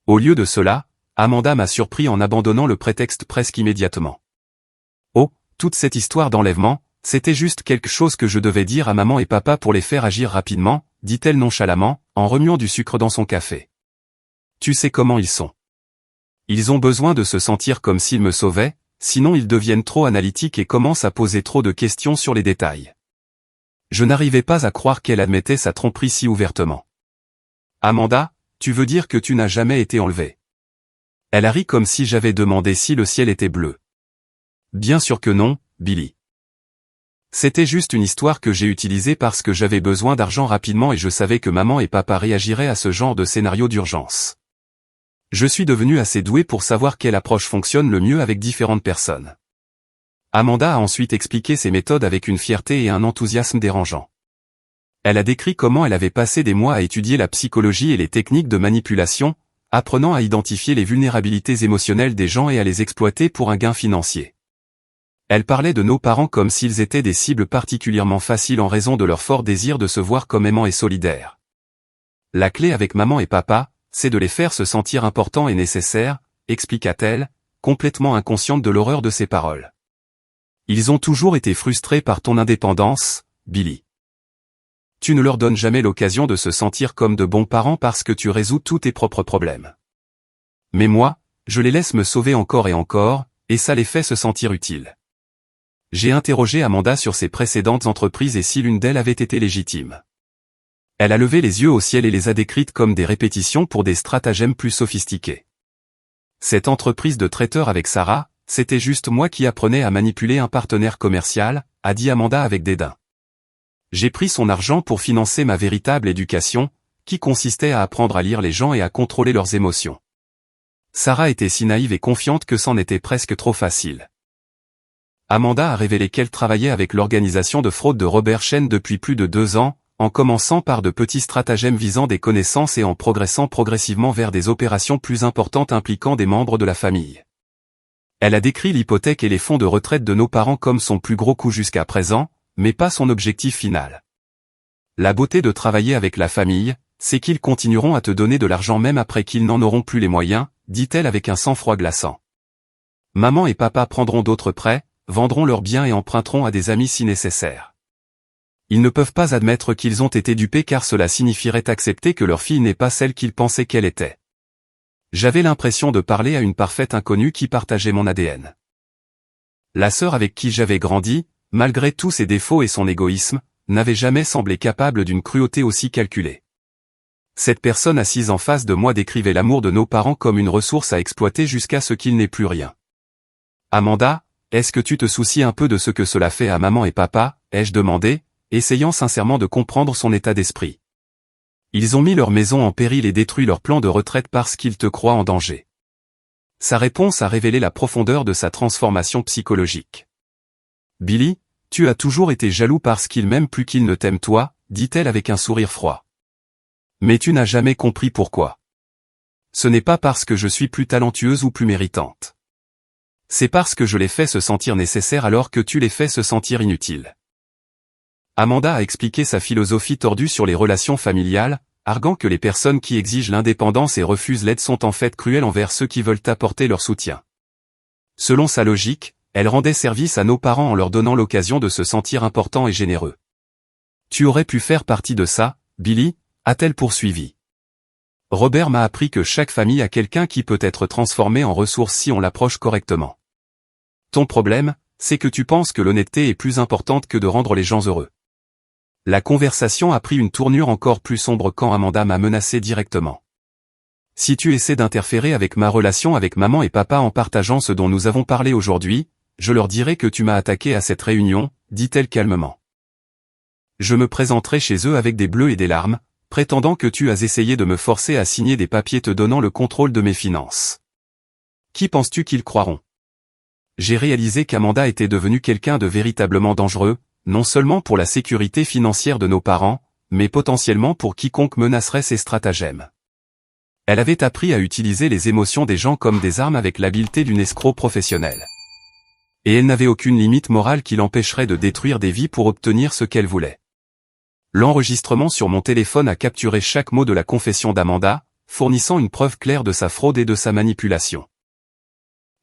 Au lieu de cela, Amanda m'a surpris en abandonnant le prétexte presque immédiatement. Oh, toute cette histoire d'enlèvement, c'était juste quelque chose que je devais dire à maman et papa pour les faire agir rapidement, dit-elle nonchalamment, en remuant du sucre dans son café. Tu sais comment ils sont. Ils ont besoin de se sentir comme s'ils me sauvaient, sinon ils deviennent trop analytiques et commencent à poser trop de questions sur les détails. Je n'arrivais pas à croire qu'elle admettait sa tromperie si ouvertement. Amanda, tu veux dire que tu n'as jamais été enlevée? Elle a ri comme si j'avais demandé si le ciel était bleu. Bien sûr que non, Billy. C'était juste une histoire que j'ai utilisée parce que j'avais besoin d'argent rapidement et je savais que maman et papa réagiraient à ce genre de scénario d'urgence. Je suis devenu assez doué pour savoir quelle approche fonctionne le mieux avec différentes personnes. Amanda a ensuite expliqué ses méthodes avec une fierté et un enthousiasme dérangeants. Elle a décrit comment elle avait passé des mois à étudier la psychologie et les techniques de manipulation, apprenant à identifier les vulnérabilités émotionnelles des gens et à les exploiter pour un gain financier. Elle parlait de nos parents comme s'ils étaient des cibles particulièrement faciles en raison de leur fort désir de se voir comme aimants et solidaires. La clé avec maman et papa, c'est de les faire se sentir importants et nécessaires, expliqua-t-elle, complètement inconsciente de l'horreur de ses paroles. Ils ont toujours été frustrés par ton indépendance, Billy. Tu ne leur donnes jamais l'occasion de se sentir comme de bons parents parce que tu résous tous tes propres problèmes. Mais moi, je les laisse me sauver encore et encore, et ça les fait se sentir utiles. J'ai interrogé Amanda sur ses précédentes entreprises et si l'une d'elles avait été légitime. Elle a levé les yeux au ciel et les a décrites comme des répétitions pour des stratagèmes plus sophistiqués. Cette entreprise de traiteur avec Sarah, c'était juste moi qui apprenais à manipuler un partenaire commercial, a dit Amanda avec dédain. J'ai pris son argent pour financer ma véritable éducation, qui consistait à apprendre à lire les gens et à contrôler leurs émotions. Sarah était si naïve et confiante que c'en était presque trop facile. Amanda a révélé qu'elle travaillait avec l'organisation de fraude de Robert Shen depuis plus de 2 ans, en commençant par de petits stratagèmes visant des connaissances et en progressant progressivement vers des opérations plus importantes impliquant des membres de la famille. Elle a décrit l'hypothèque et les fonds de retraite de nos parents comme son plus gros coup jusqu'à présent, mais pas son objectif final. La beauté de travailler avec la famille, c'est qu'ils continueront à te donner de l'argent même après qu'ils n'en auront plus les moyens, dit-elle avec un sang-froid glaçant. Maman et papa prendront d'autres prêts, vendront leurs biens et emprunteront à des amis si nécessaire. Ils ne peuvent pas admettre qu'ils ont été dupés car cela signifierait accepter que leur fille n'est pas celle qu'ils pensaient qu'elle était. J'avais l'impression de parler à une parfaite inconnue qui partageait mon ADN. La sœur avec qui j'avais grandi, malgré tous ses défauts et son égoïsme, n'avait jamais semblé capable d'une cruauté aussi calculée. Cette personne assise en face de moi décrivait l'amour de nos parents comme une ressource à exploiter jusqu'à ce qu'il n'ait plus rien. Amanda, est-ce que tu te soucies un peu de ce que cela fait à maman et papa, ai-je demandé, essayant sincèrement de comprendre son état d'esprit. Ils ont mis leur maison en péril et détruit leur plan de retraite parce qu'ils te croient en danger. Sa réponse a révélé la profondeur de sa transformation psychologique. Billy, tu as toujours été jaloux parce qu'ils m'aiment plus qu'ils ne t'aiment toi, dit-elle avec un sourire froid. Mais tu n'as jamais compris pourquoi. Ce n'est pas parce que je suis plus talentueuse ou plus méritante. C'est parce que je les fais se sentir nécessaires alors que tu les fais se sentir inutiles. Amanda a expliqué sa philosophie tordue sur les relations familiales, arguant que les personnes qui exigent l'indépendance et refusent l'aide sont en fait cruelles envers ceux qui veulent apporter leur soutien. Selon sa logique, elle rendait service à nos parents en leur donnant l'occasion de se sentir importants et généreux. Tu aurais pu faire partie de ça, Billy, a-t-elle poursuivi. Robert m'a appris que chaque famille a quelqu'un qui peut être transformé en ressource si on l'approche correctement. Ton problème, c'est que tu penses que l'honnêteté est plus importante que de rendre les gens heureux. La conversation a pris une tournure encore plus sombre quand Amanda m'a menacé directement. Si tu essaies d'interférer avec ma relation avec maman et papa en partageant ce dont nous avons parlé aujourd'hui, je leur dirai que tu m'as attaqué à cette réunion, dit-elle calmement. Je me présenterai chez eux avec des bleus et des larmes, prétendant que tu as essayé de me forcer à signer des papiers te donnant le contrôle de mes finances. Qui penses-tu qu'ils croiront? J'ai réalisé qu'Amanda était devenue quelqu'un de véritablement dangereux, non seulement pour la sécurité financière de nos parents, mais potentiellement pour quiconque menacerait ces stratagèmes. Elle avait appris à utiliser les émotions des gens comme des armes avec l'habileté d'une escroc professionnelle. Et elle n'avait aucune limite morale qui l'empêcherait de détruire des vies pour obtenir ce qu'elle voulait. L'enregistrement sur mon téléphone a capturé chaque mot de la confession d'Amanda, fournissant une preuve claire de sa fraude et de sa manipulation.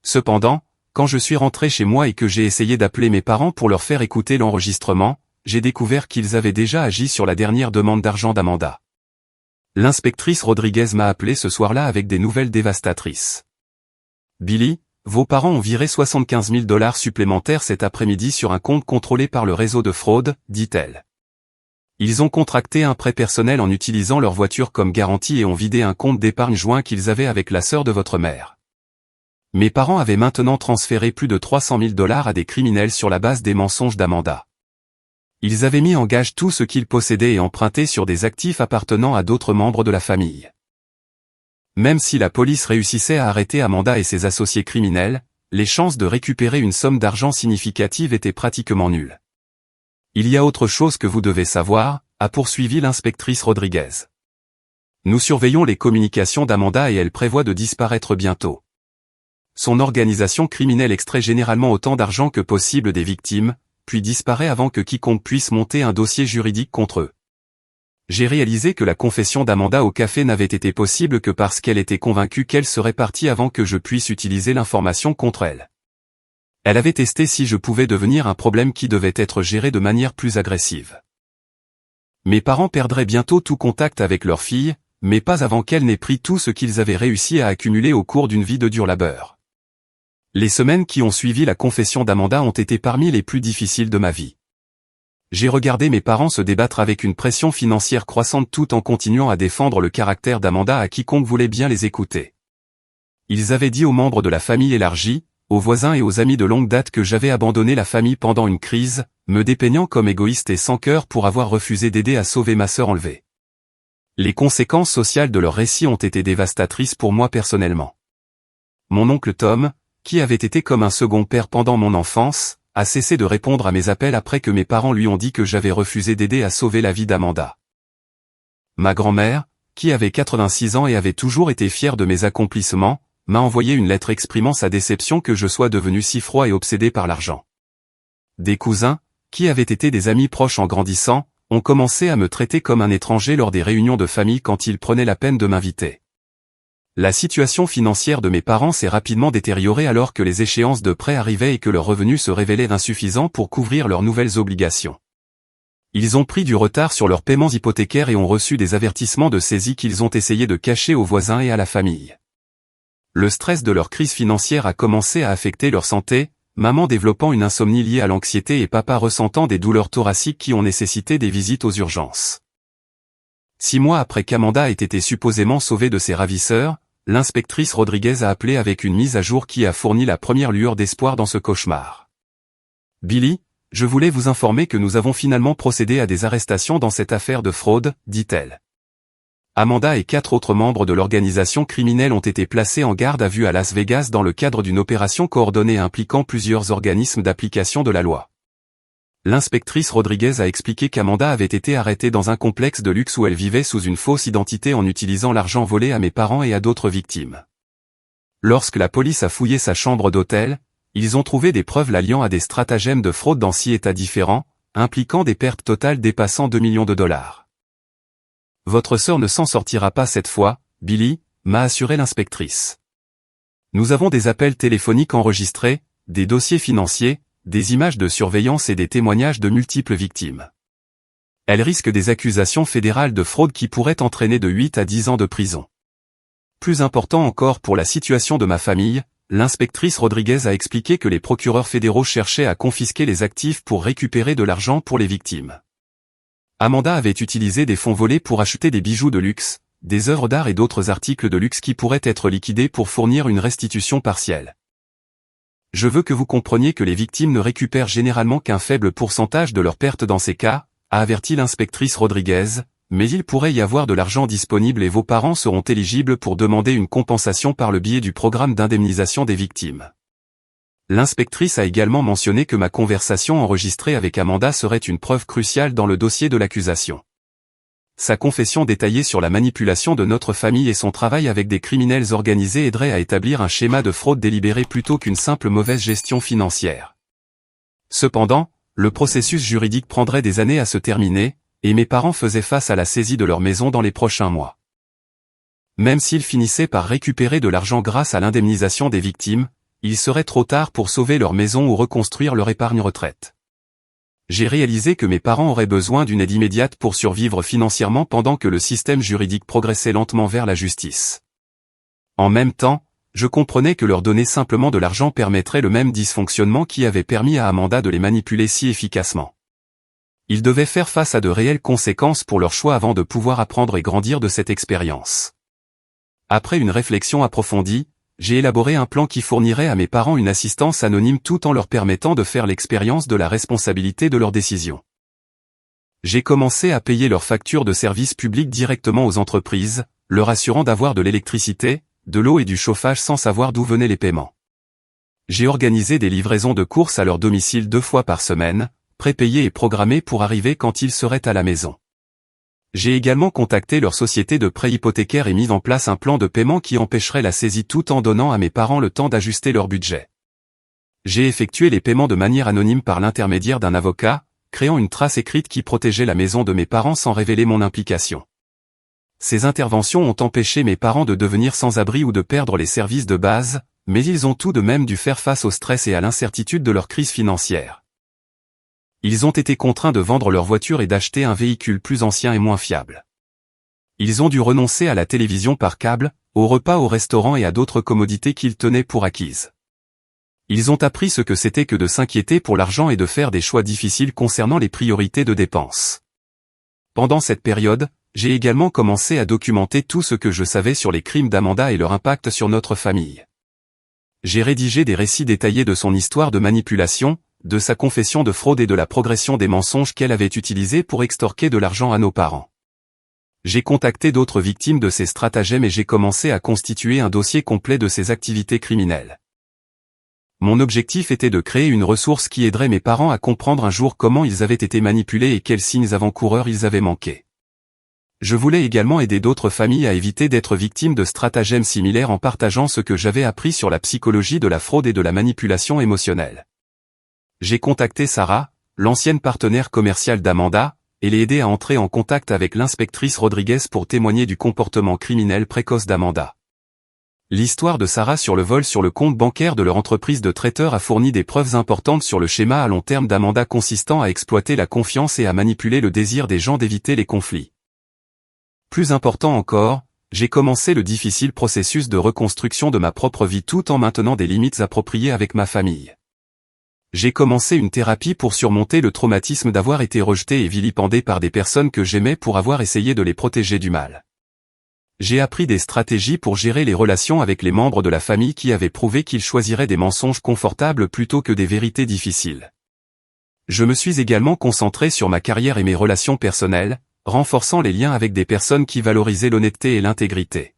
Cependant, quand je suis rentré chez moi et que j'ai essayé d'appeler mes parents pour leur faire écouter l'enregistrement, j'ai découvert qu'ils avaient déjà agi sur la dernière demande d'argent d'Amanda. L'inspectrice Rodriguez m'a appelé ce soir-là avec des nouvelles dévastatrices. Billy, vos parents ont viré 75 000 $ supplémentaires cet après-midi sur un compte contrôlé par le réseau de fraude, dit-elle. Ils ont contracté un prêt personnel en utilisant leur voiture comme garantie et ont vidé un compte d'épargne joint qu'ils avaient avec la sœur de votre mère. Mes parents avaient maintenant transféré plus de 300 000 $ à des criminels sur la base des mensonges d'Amanda. Ils avaient mis en gage tout ce qu'ils possédaient et emprunté sur des actifs appartenant à d'autres membres de la famille. Même si la police réussissait à arrêter Amanda et ses associés criminels, les chances de récupérer une somme d'argent significative étaient pratiquement nulles. Il y a autre chose que vous devez savoir, a poursuivi l'inspectrice Rodriguez. Nous surveillons les communications d'Amanda et elle prévoit de disparaître bientôt. Son organisation criminelle extrait généralement autant d'argent que possible des victimes, puis disparaît avant que quiconque puisse monter un dossier juridique contre eux. J'ai réalisé que la confession d'Amanda au café n'avait été possible que parce qu'elle était convaincue qu'elle serait partie avant que je puisse utiliser l'information contre elle. Elle avait testé si je pouvais devenir un problème qui devait être géré de manière plus agressive. Mes parents perdraient bientôt tout contact avec leur fille, mais pas avant qu'elle n'ait pris tout ce qu'ils avaient réussi à accumuler au cours d'une vie de dur labeur. Les semaines qui ont suivi la confession d'Amanda ont été parmi les plus difficiles de ma vie. J'ai regardé mes parents se débattre avec une pression financière croissante tout en continuant à défendre le caractère d'Amanda à quiconque voulait bien les écouter. Ils avaient dit aux membres de la famille élargie, aux voisins et aux amis de longue date que j'avais abandonné la famille pendant une crise, me dépeignant comme égoïste et sans cœur pour avoir refusé d'aider à sauver ma sœur enlevée. Les conséquences sociales de leur récit ont été dévastatrices pour moi personnellement. Mon oncle Tom, qui avait été comme un second père pendant mon enfance, a cessé de répondre à mes appels après que mes parents lui ont dit que j'avais refusé d'aider à sauver la vie d'Amanda. Ma grand-mère, qui avait 86 ans et avait toujours été fière de mes accomplissements, m'a envoyé une lettre exprimant sa déception que je sois devenu si froid et obsédé par l'argent. Des cousins, qui avaient été des amis proches en grandissant, ont commencé à me traiter comme un étranger lors des réunions de famille quand ils prenaient la peine de m'inviter. La situation financière de mes parents s'est rapidement détériorée alors que les échéances de prêt arrivaient et que leurs revenus se révélaient insuffisants pour couvrir leurs nouvelles obligations. Ils ont pris du retard sur leurs paiements hypothécaires et ont reçu des avertissements de saisie qu'ils ont essayé de cacher aux voisins et à la famille. Le stress de leur crise financière a commencé à affecter leur santé, maman développant une insomnie liée à l'anxiété et papa ressentant des douleurs thoraciques qui ont nécessité des visites aux urgences. 6 mois après qu'Amanda ait été supposément sauvée de ses ravisseurs, l'inspectrice Rodriguez a appelé avec une mise à jour qui a fourni la première lueur d'espoir dans ce cauchemar. Billy, je voulais vous informer que nous avons finalement procédé à des arrestations dans cette affaire de fraude, dit-elle. Amanda et 4 autres membres de l'organisation criminelle ont été placés en garde à vue à Las Vegas dans le cadre d'une opération coordonnée impliquant plusieurs organismes d'application de la loi. L'inspectrice Rodriguez a expliqué qu'Amanda avait été arrêtée dans un complexe de luxe où elle vivait sous une fausse identité en utilisant l'argent volé à mes parents et à d'autres victimes. Lorsque la police a fouillé sa chambre d'hôtel, ils ont trouvé des preuves l'alliant à des stratagèmes de fraude dans 6 États différents, impliquant des pertes totales dépassant 2 millions de $. Votre sœur ne s'en sortira pas cette fois, Billy, m'a assuré l'inspectrice. Nous avons des appels téléphoniques enregistrés, des dossiers financiers, des images de surveillance et des témoignages de multiples victimes. Elle risque des accusations fédérales de fraude qui pourraient entraîner de 8 à 10 ans de prison. Plus important encore pour la situation de ma famille, l'inspectrice Rodriguez a expliqué que les procureurs fédéraux cherchaient à confisquer les actifs pour récupérer de l'argent pour les victimes. Amanda avait utilisé des fonds volés pour acheter des bijoux de luxe, des œuvres d'art et d'autres articles de luxe qui pourraient être liquidés pour fournir une restitution partielle. Je veux que vous compreniez que les victimes ne récupèrent généralement qu'un faible pourcentage de leurs pertes dans ces cas, a averti l'inspectrice Rodriguez, mais il pourrait y avoir de l'argent disponible et vos parents seront éligibles pour demander une compensation par le biais du programme d'indemnisation des victimes. L'inspectrice a également mentionné que ma conversation enregistrée avec Amanda serait une preuve cruciale dans le dossier de l'accusation. Sa confession détaillée sur la manipulation de notre famille et son travail avec des criminels organisés aiderait à établir un schéma de fraude délibérée plutôt qu'une simple mauvaise gestion financière. Cependant, le processus juridique prendrait des années à se terminer, et mes parents faisaient face à la saisie de leur maison dans les prochains mois. Même s'ils finissaient par récupérer de l'argent grâce à l'indemnisation des victimes, il serait trop tard pour sauver leur maison ou reconstruire leur épargne retraite. J'ai réalisé que mes parents auraient besoin d'une aide immédiate pour survivre financièrement pendant que le système juridique progressait lentement vers la justice. En même temps, je comprenais que leur donner simplement de l'argent permettrait le même dysfonctionnement qui avait permis à Amanda de les manipuler si efficacement. Ils devaient faire face à de réelles conséquences pour leur choix avant de pouvoir apprendre et grandir de cette expérience. Après une réflexion approfondie, j'ai élaboré un plan qui fournirait à mes parents une assistance anonyme tout en leur permettant de faire l'expérience de la responsabilité de leurs décisions. J'ai commencé à payer leurs factures de services publics directement aux entreprises, leur assurant d'avoir de l'électricité, de l'eau et du chauffage sans savoir d'où venaient les paiements. J'ai organisé des livraisons de courses à leur domicile 2 fois par semaine, prépayées et programmées pour arriver quand ils seraient à la maison. J'ai également contacté leur société de prêt hypothécaire et mis en place un plan de paiement qui empêcherait la saisie tout en donnant à mes parents le temps d'ajuster leur budget. J'ai effectué les paiements de manière anonyme par l'intermédiaire d'un avocat, créant une trace écrite qui protégeait la maison de mes parents sans révéler mon implication. Ces interventions ont empêché mes parents de devenir sans-abri ou de perdre les services de base, mais ils ont tout de même dû faire face au stress et à l'incertitude de leur crise financière. Ils ont été contraints de vendre leur voiture et d'acheter un véhicule plus ancien et moins fiable. Ils ont dû renoncer à la télévision par câble, aux repas au restaurant et à d'autres commodités qu'ils tenaient pour acquises. Ils ont appris ce que c'était que de s'inquiéter pour l'argent et de faire des choix difficiles concernant les priorités de dépenses. Pendant cette période, j'ai également commencé à documenter tout ce que je savais sur les crimes d'Amanda et leur impact sur notre famille. J'ai rédigé des récits détaillés de son histoire de manipulation, de sa confession de fraude et de la progression des mensonges qu'elle avait utilisés pour extorquer de l'argent à nos parents. J'ai contacté d'autres victimes de ces stratagèmes et j'ai commencé à constituer un dossier complet de ces activités criminelles. Mon objectif était de créer une ressource qui aiderait mes parents à comprendre un jour comment ils avaient été manipulés et quels signes avant-coureurs ils avaient manqué. Je voulais également aider d'autres familles à éviter d'être victimes de stratagèmes similaires en partageant ce que j'avais appris sur la psychologie de la fraude et de la manipulation émotionnelle. J'ai contacté Sarah, l'ancienne partenaire commerciale d'Amanda, et l'ai aidée à entrer en contact avec l'inspectrice Rodriguez pour témoigner du comportement criminel précoce d'Amanda. L'histoire de Sarah sur le vol sur le compte bancaire de leur entreprise de traiteurs a fourni des preuves importantes sur le schéma à long terme d'Amanda consistant à exploiter la confiance et à manipuler le désir des gens d'éviter les conflits. Plus important encore, j'ai commencé le difficile processus de reconstruction de ma propre vie tout en maintenant des limites appropriées avec ma famille. J'ai commencé une thérapie pour surmonter le traumatisme d'avoir été rejeté et vilipendé par des personnes que j'aimais pour avoir essayé de les protéger du mal. J'ai appris des stratégies pour gérer les relations avec les membres de la famille qui avaient prouvé qu'ils choisiraient des mensonges confortables plutôt que des vérités difficiles. Je me suis également concentré sur ma carrière et mes relations personnelles, renforçant les liens avec des personnes qui valorisaient l'honnêteté et l'intégrité.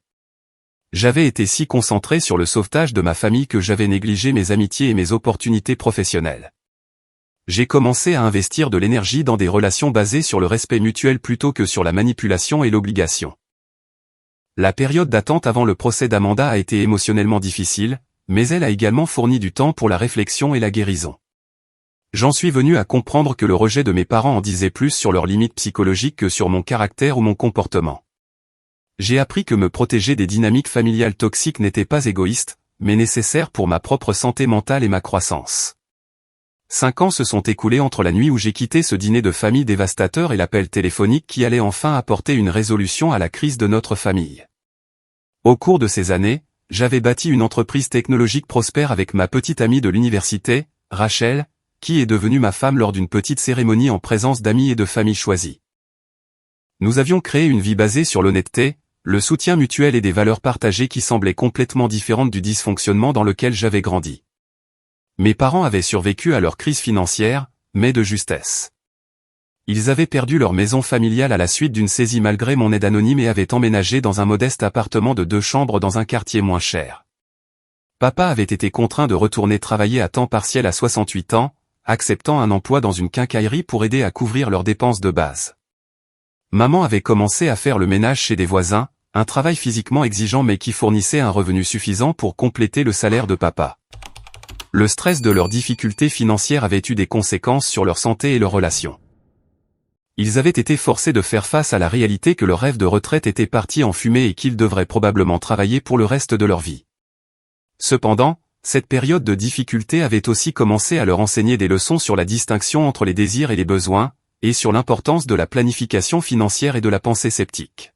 J'avais été si concentré sur le sauvetage de ma famille que j'avais négligé mes amitiés et mes opportunités professionnelles. J'ai commencé à investir de l'énergie dans des relations basées sur le respect mutuel plutôt que sur la manipulation et l'obligation. La période d'attente avant le procès d'Amanda a été émotionnellement difficile, mais elle a également fourni du temps pour la réflexion et la guérison. J'en suis venu à comprendre que le rejet de mes parents en disait plus sur leurs limites psychologiques que sur mon caractère ou mon comportement. J'ai appris que me protéger des dynamiques familiales toxiques n'était pas égoïste, mais nécessaire pour ma propre santé mentale et ma croissance. 5 ans se sont écoulés entre la nuit où j'ai quitté ce dîner de famille dévastateur et l'appel téléphonique qui allait enfin apporter une résolution à la crise de notre famille. Au cours de ces années, j'avais bâti une entreprise technologique prospère avec ma petite amie de l'université, Rachel, qui est devenue ma femme lors d'une petite cérémonie en présence d'amis et de familles choisies. Nous avions créé une vie basée sur l'honnêteté, le soutien mutuel et des valeurs partagées qui semblaient complètement différentes du dysfonctionnement dans lequel j'avais grandi. Mes parents avaient survécu à leur crise financière, mais de justesse. Ils avaient perdu leur maison familiale à la suite d'une saisie malgré mon aide anonyme et avaient emménagé dans un modeste appartement de 2 chambres dans un quartier moins cher. Papa avait été contraint de retourner travailler à temps partiel à 68 ans, acceptant un emploi dans une quincaillerie pour aider à couvrir leurs dépenses de base. Maman avait commencé à faire le ménage chez des voisins, un travail physiquement exigeant mais qui fournissait un revenu suffisant pour compléter le salaire de papa. Le stress de leurs difficultés financières avait eu des conséquences sur leur santé et leurs relations. Ils avaient été forcés de faire face à la réalité que leur rêve de retraite était parti en fumée et qu'ils devraient probablement travailler pour le reste de leur vie. Cependant, cette période de difficulté avait aussi commencé à leur enseigner des leçons sur la distinction entre les désirs et les besoins, et sur l'importance de la planification financière et de la pensée sceptique.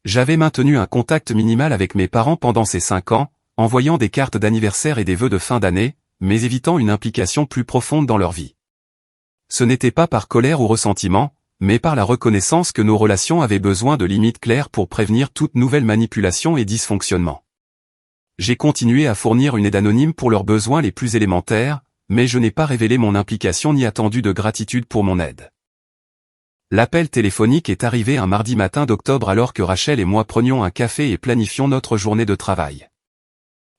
J'avais maintenu un contact minimal avec mes parents pendant ces 5 ans, envoyant des cartes d'anniversaire et des vœux de fin d'année, mais évitant une implication plus profonde dans leur vie. Ce n'était pas par colère ou ressentiment, mais par la reconnaissance que nos relations avaient besoin de limites claires pour prévenir toute nouvelle manipulation et dysfonctionnement. J'ai continué à fournir une aide anonyme pour leurs besoins les plus élémentaires, mais je n'ai pas révélé mon implication ni attendu de gratitude pour mon aide. L'appel téléphonique est arrivé un mardi matin d'octobre alors que Rachel et moi prenions un café et planifions notre journée de travail.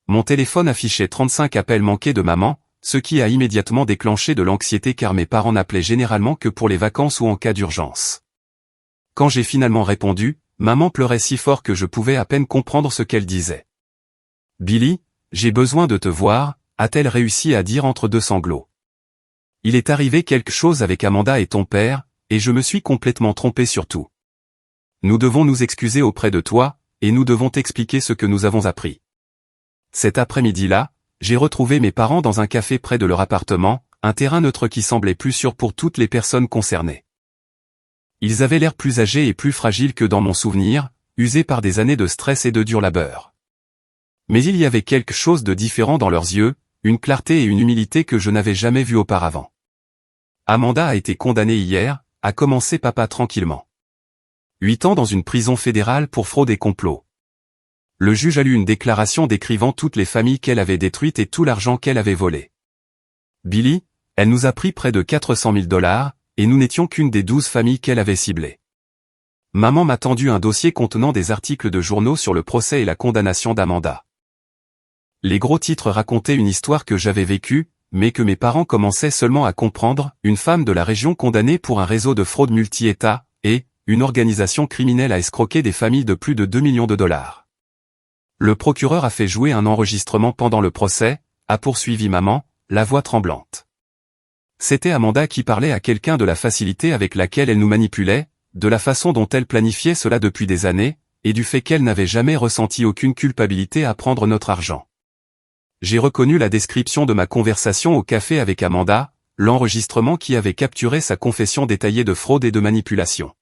Mon téléphone affichait 35 appels manqués de maman, ce qui a immédiatement déclenché de l'anxiété car mes parents n'appelaient généralement que pour les vacances ou en cas d'urgence. Quand j'ai finalement répondu, maman pleurait si fort que je pouvais à peine comprendre ce qu'elle disait. « Billy, j'ai besoin de te voir », a-t-elle réussi à dire entre deux sanglots. « Il est arrivé quelque chose avec Amanda et ton père, et je me suis complètement trompé sur tout. Nous devons nous excuser auprès de toi, et nous devons t'expliquer ce que nous avons appris. » Cet après-midi-là, j'ai retrouvé mes parents dans un café près de leur appartement, un terrain neutre qui semblait plus sûr pour toutes les personnes concernées. Ils avaient l'air plus âgés et plus fragiles que dans mon souvenir, usés par des années de stress et de dur labeur. Mais il y avait quelque chose de différent dans leurs yeux, une clarté et une humilité que je n'avais jamais vues auparavant. Amanda a été condamnée hier, a commencé papa tranquillement. 8 ans dans une prison fédérale pour fraude et complot. Le juge a lu une déclaration décrivant toutes les familles qu'elle avait détruites et tout l'argent qu'elle avait volé. Billy, elle nous a pris près de 400 000 $, et nous n'étions qu'une des 12 familles qu'elle avait ciblées. Maman m'a tendu un dossier contenant des articles de journaux sur le procès et la condamnation d'Amanda. Les gros titres racontaient une histoire que j'avais vécue, mais que mes parents commençaient seulement à comprendre, une femme de la région condamnée pour un réseau de fraude multi-États, et une organisation criminelle a escroqué des familles de plus de 2 millions de $. Le procureur a fait jouer un enregistrement pendant le procès, a poursuivi maman, la voix tremblante. C'était Amanda qui parlait à quelqu'un de la facilité avec laquelle elle nous manipulait, de la façon dont elle planifiait cela depuis des années, et du fait qu'elle n'avait jamais ressenti aucune culpabilité à prendre notre argent. J'ai reconnu la description de ma conversation au café avec Amanda, l'enregistrement qui avait capturé sa confession détaillée de fraude et de manipulation.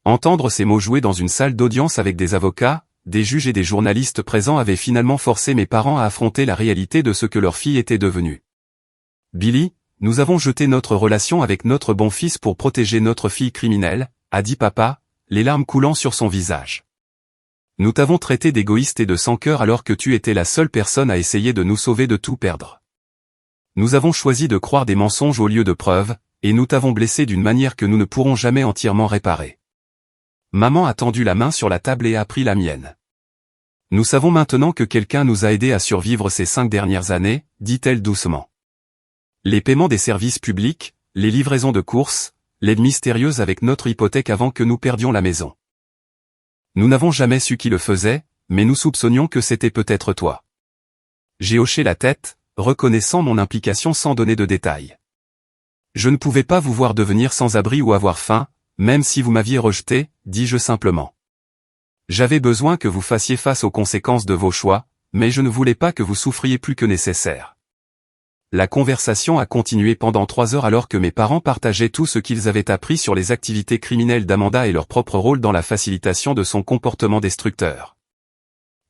Entendre ces mots joués dans une salle d'audience avec des avocats, des juges et des journalistes présents avaient finalement forcé mes parents à affronter la réalité de ce que leur fille était devenue. « Billy, nous avons jeté notre relation avec notre bon fils pour protéger notre fille criminelle », a dit papa, les larmes coulant sur son visage. « Nous t'avons traité d'égoïste et de sans-cœur alors que tu étais la seule personne à essayer de nous sauver de tout perdre. Nous avons choisi de croire des mensonges au lieu de preuves, et nous t'avons blessé d'une manière que nous ne pourrons jamais entièrement réparer. » Maman a tendu la main sur la table et a pris la mienne. « Nous savons maintenant que quelqu'un nous a aidés à survivre ces 5 dernières années, dit-elle doucement. Les paiements des services publics, les livraisons de courses, l'aide mystérieuse avec notre hypothèque avant que nous perdions la maison. Nous n'avons jamais su qui le faisait, mais nous soupçonnions que c'était peut-être toi. » J'ai hoché la tête, reconnaissant mon implication sans donner de détails. « Je ne pouvais pas vous voir devenir sans abri ou avoir faim, même si vous m'aviez rejeté, dis-je simplement. J'avais besoin que vous fassiez face aux conséquences de vos choix, mais je ne voulais pas que vous souffriez plus que nécessaire. » La conversation a continué pendant 3 heures alors que mes parents partageaient tout ce qu'ils avaient appris sur les activités criminelles d'Amanda et leur propre rôle dans la facilitation de son comportement destructeur.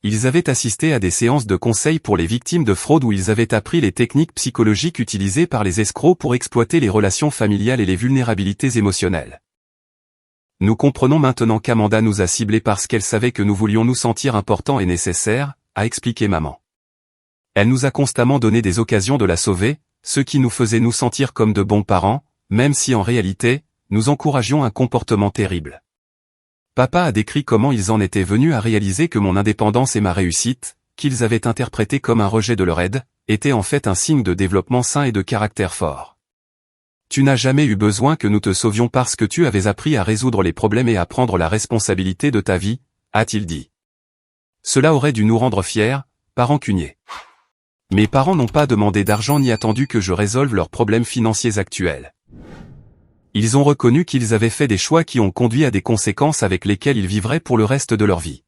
Ils avaient assisté à des séances de conseil pour les victimes de fraude où ils avaient appris les techniques psychologiques utilisées par les escrocs pour exploiter les relations familiales et les vulnérabilités émotionnelles. Nous comprenons maintenant qu'Amanda nous a ciblés parce qu'elle savait que nous voulions nous sentir importants et nécessaires, a expliqué maman. Elle nous a constamment donné des occasions de la sauver, ce qui nous faisait nous sentir comme de bons parents, même si en réalité, nous encouragions un comportement terrible. Papa a décrit comment ils en étaient venus à réaliser que mon indépendance et ma réussite, qu'ils avaient interprété comme un rejet de leur aide, était en fait un signe de développement sain et de caractère fort. Tu n'as jamais eu besoin que nous te sauvions parce que tu avais appris à résoudre les problèmes et à prendre la responsabilité de ta vie, a-t-il dit. Cela aurait dû nous rendre fiers, pas rancuniers. Mes parents n'ont pas demandé d'argent ni attendu que je résolve leurs problèmes financiers actuels. Ils ont reconnu qu'ils avaient fait des choix qui ont conduit à des conséquences avec lesquelles ils vivraient pour le reste de leur vie.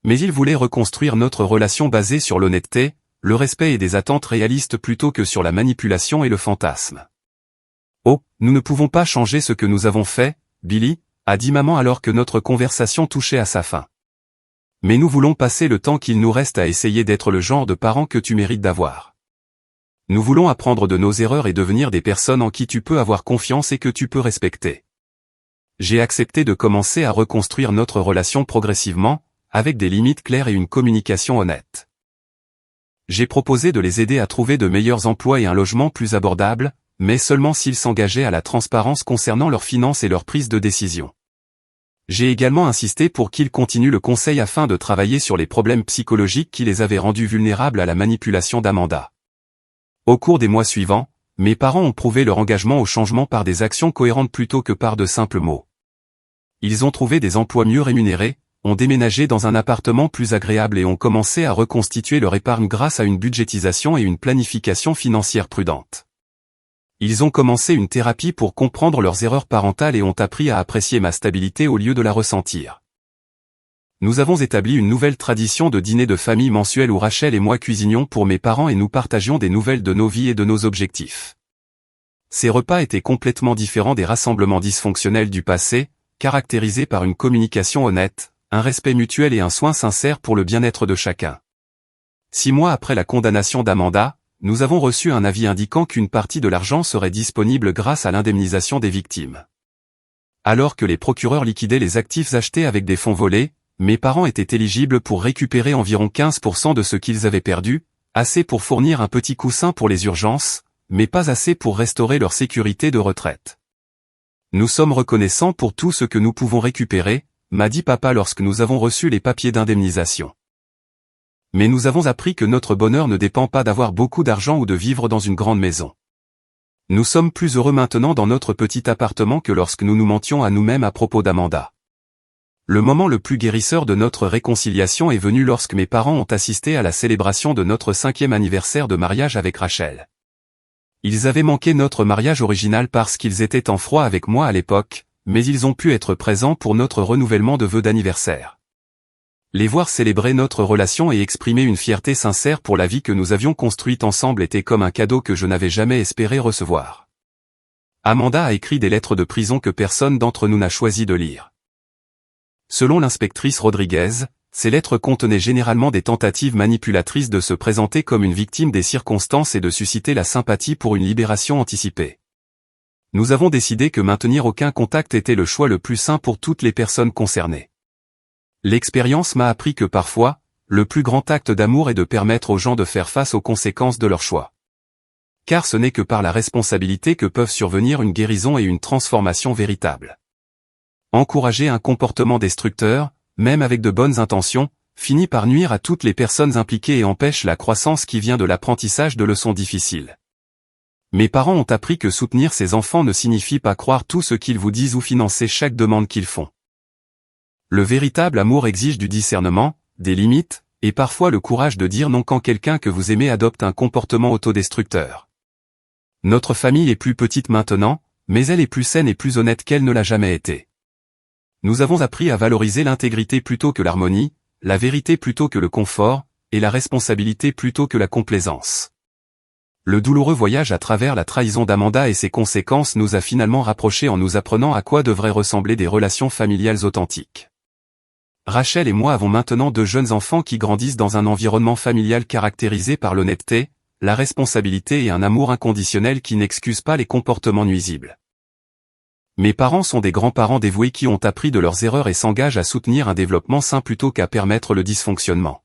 Mais ils voulaient reconstruire notre relation basée sur l'honnêteté, le respect et des attentes réalistes plutôt que sur la manipulation et le fantasme. Oh, nous ne pouvons pas changer ce que nous avons fait, Billy, a dit maman alors que notre conversation touchait à sa fin. Mais nous voulons passer le temps qu'il nous reste à essayer d'être le genre de parents que tu mérites d'avoir. Nous voulons apprendre de nos erreurs et devenir des personnes en qui tu peux avoir confiance et que tu peux respecter. J'ai accepté de commencer à reconstruire notre relation progressivement, avec des limites claires et une communication honnête. J'ai proposé de les aider à trouver de meilleurs emplois et un logement plus abordable, mais seulement s'ils s'engageaient à la transparence concernant leurs finances et leur prise de décision. J'ai également insisté pour qu'ils continuent le conseil afin de travailler sur les problèmes psychologiques qui les avaient rendus vulnérables à la manipulation d'Amanda. Au cours des mois suivants, mes parents ont prouvé leur engagement au changement par des actions cohérentes plutôt que par de simples mots. Ils ont trouvé des emplois mieux rémunérés, ont déménagé dans un appartement plus agréable et ont commencé à reconstituer leur épargne grâce à une budgétisation et une planification financière prudente. Ils ont commencé une thérapie pour comprendre leurs erreurs parentales et ont appris à apprécier ma stabilité au lieu de la ressentir. Nous avons établi une nouvelle tradition de dîner de famille mensuel où Rachel et moi cuisinions pour mes parents et nous partagions des nouvelles de nos vies et de nos objectifs. Ces repas étaient complètement différents des rassemblements dysfonctionnels du passé, caractérisés par une communication honnête, un respect mutuel et un soin sincère pour le bien-être de chacun. 6 mois après la condamnation d'Amanda, nous avons reçu un avis indiquant qu'une partie de l'argent serait disponible grâce à l'indemnisation des victimes. Alors que les procureurs liquidaient les actifs achetés avec des fonds volés, mes parents étaient éligibles pour récupérer environ 15% de ce qu'ils avaient perdu, assez pour fournir un petit coussin pour les urgences, mais pas assez pour restaurer leur sécurité de retraite. Nous sommes reconnaissants pour tout ce que nous pouvons récupérer, m'a dit papa lorsque nous avons reçu les papiers d'indemnisation. Mais nous avons appris que notre bonheur ne dépend pas d'avoir beaucoup d'argent ou de vivre dans une grande maison. Nous sommes plus heureux maintenant dans notre petit appartement que lorsque nous nous mentions à nous-mêmes à propos d'Amanda. Le moment le plus guérisseur de notre réconciliation est venu lorsque mes parents ont assisté à la célébration de notre 5e anniversaire de mariage avec Rachel. Ils avaient manqué notre mariage original parce qu'ils étaient en froid avec moi à l'époque, mais ils ont pu être présents pour notre renouvellement de vœux d'anniversaire. Les voir célébrer notre relation et exprimer une fierté sincère pour la vie que nous avions construite ensemble était comme un cadeau que je n'avais jamais espéré recevoir. Amanda a écrit des lettres de prison que personne d'entre nous n'a choisi de lire. Selon l'inspectrice Rodriguez, ces lettres contenaient généralement des tentatives manipulatrices de se présenter comme une victime des circonstances et de susciter la sympathie pour une libération anticipée. Nous avons décidé que maintenir aucun contact était le choix le plus sain pour toutes les personnes concernées. L'expérience m'a appris que parfois, le plus grand acte d'amour est de permettre aux gens de faire face aux conséquences de leurs choix. Car ce n'est que par la responsabilité que peuvent survenir une guérison et une transformation véritable. Encourager un comportement destructeur, même avec de bonnes intentions, finit par nuire à toutes les personnes impliquées et empêche la croissance qui vient de l'apprentissage de leçons difficiles. Mes parents ont appris que soutenir ses enfants ne signifie pas croire tout ce qu'ils vous disent ou financer chaque demande qu'ils font. Le véritable amour exige du discernement, des limites, et parfois le courage de dire non quand quelqu'un que vous aimez adopte un comportement autodestructeur. Notre famille est plus petite maintenant, mais elle est plus saine et plus honnête qu'elle ne l'a jamais été. Nous avons appris à valoriser l'intégrité plutôt que l'harmonie, la vérité plutôt que le confort, et la responsabilité plutôt que la complaisance. Le douloureux voyage à travers la trahison d'Amanda et ses conséquences nous a finalement rapprochés en nous apprenant à quoi devraient ressembler des relations familiales authentiques. Rachel et moi avons maintenant 2 jeunes enfants qui grandissent dans un environnement familial caractérisé par l'honnêteté, la responsabilité et un amour inconditionnel qui n'excuse pas les comportements nuisibles. Mes parents sont des grands-parents dévoués qui ont appris de leurs erreurs et s'engagent à soutenir un développement sain plutôt qu'à permettre le dysfonctionnement.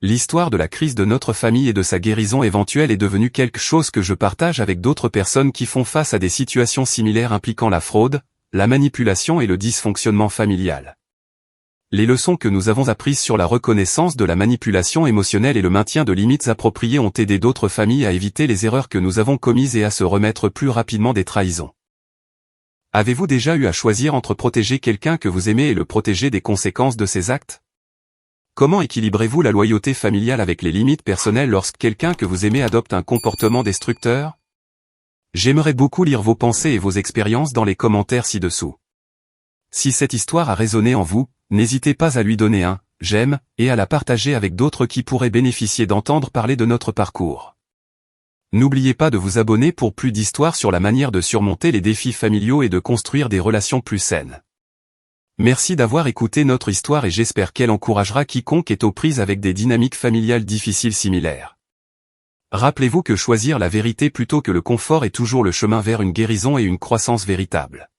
L'histoire de la crise de notre famille et de sa guérison éventuelle est devenue quelque chose que je partage avec d'autres personnes qui font face à des situations similaires impliquant la fraude, la manipulation et le dysfonctionnement familial. Les leçons que nous avons apprises sur la reconnaissance de la manipulation émotionnelle et le maintien de limites appropriées ont aidé d'autres familles à éviter les erreurs que nous avons commises et à se remettre plus rapidement des trahisons. Avez-vous déjà eu à choisir entre protéger quelqu'un que vous aimez et le protéger des conséquences de ses actes? Comment équilibrez-vous la loyauté familiale avec les limites personnelles lorsque quelqu'un que vous aimez adopte un comportement destructeur? J'aimerais beaucoup lire vos pensées et vos expériences dans les commentaires ci-dessous. Si cette histoire a résonné en vous, n'hésitez pas à lui donner un « j'aime » et à la partager avec d'autres qui pourraient bénéficier d'entendre parler de notre parcours. N'oubliez pas de vous abonner pour plus d'histoires sur la manière de surmonter les défis familiaux et de construire des relations plus saines. Merci d'avoir écouté notre histoire et j'espère qu'elle encouragera quiconque est aux prises avec des dynamiques familiales difficiles similaires. Rappelez-vous que choisir la vérité plutôt que le confort est toujours le chemin vers une guérison et une croissance véritable.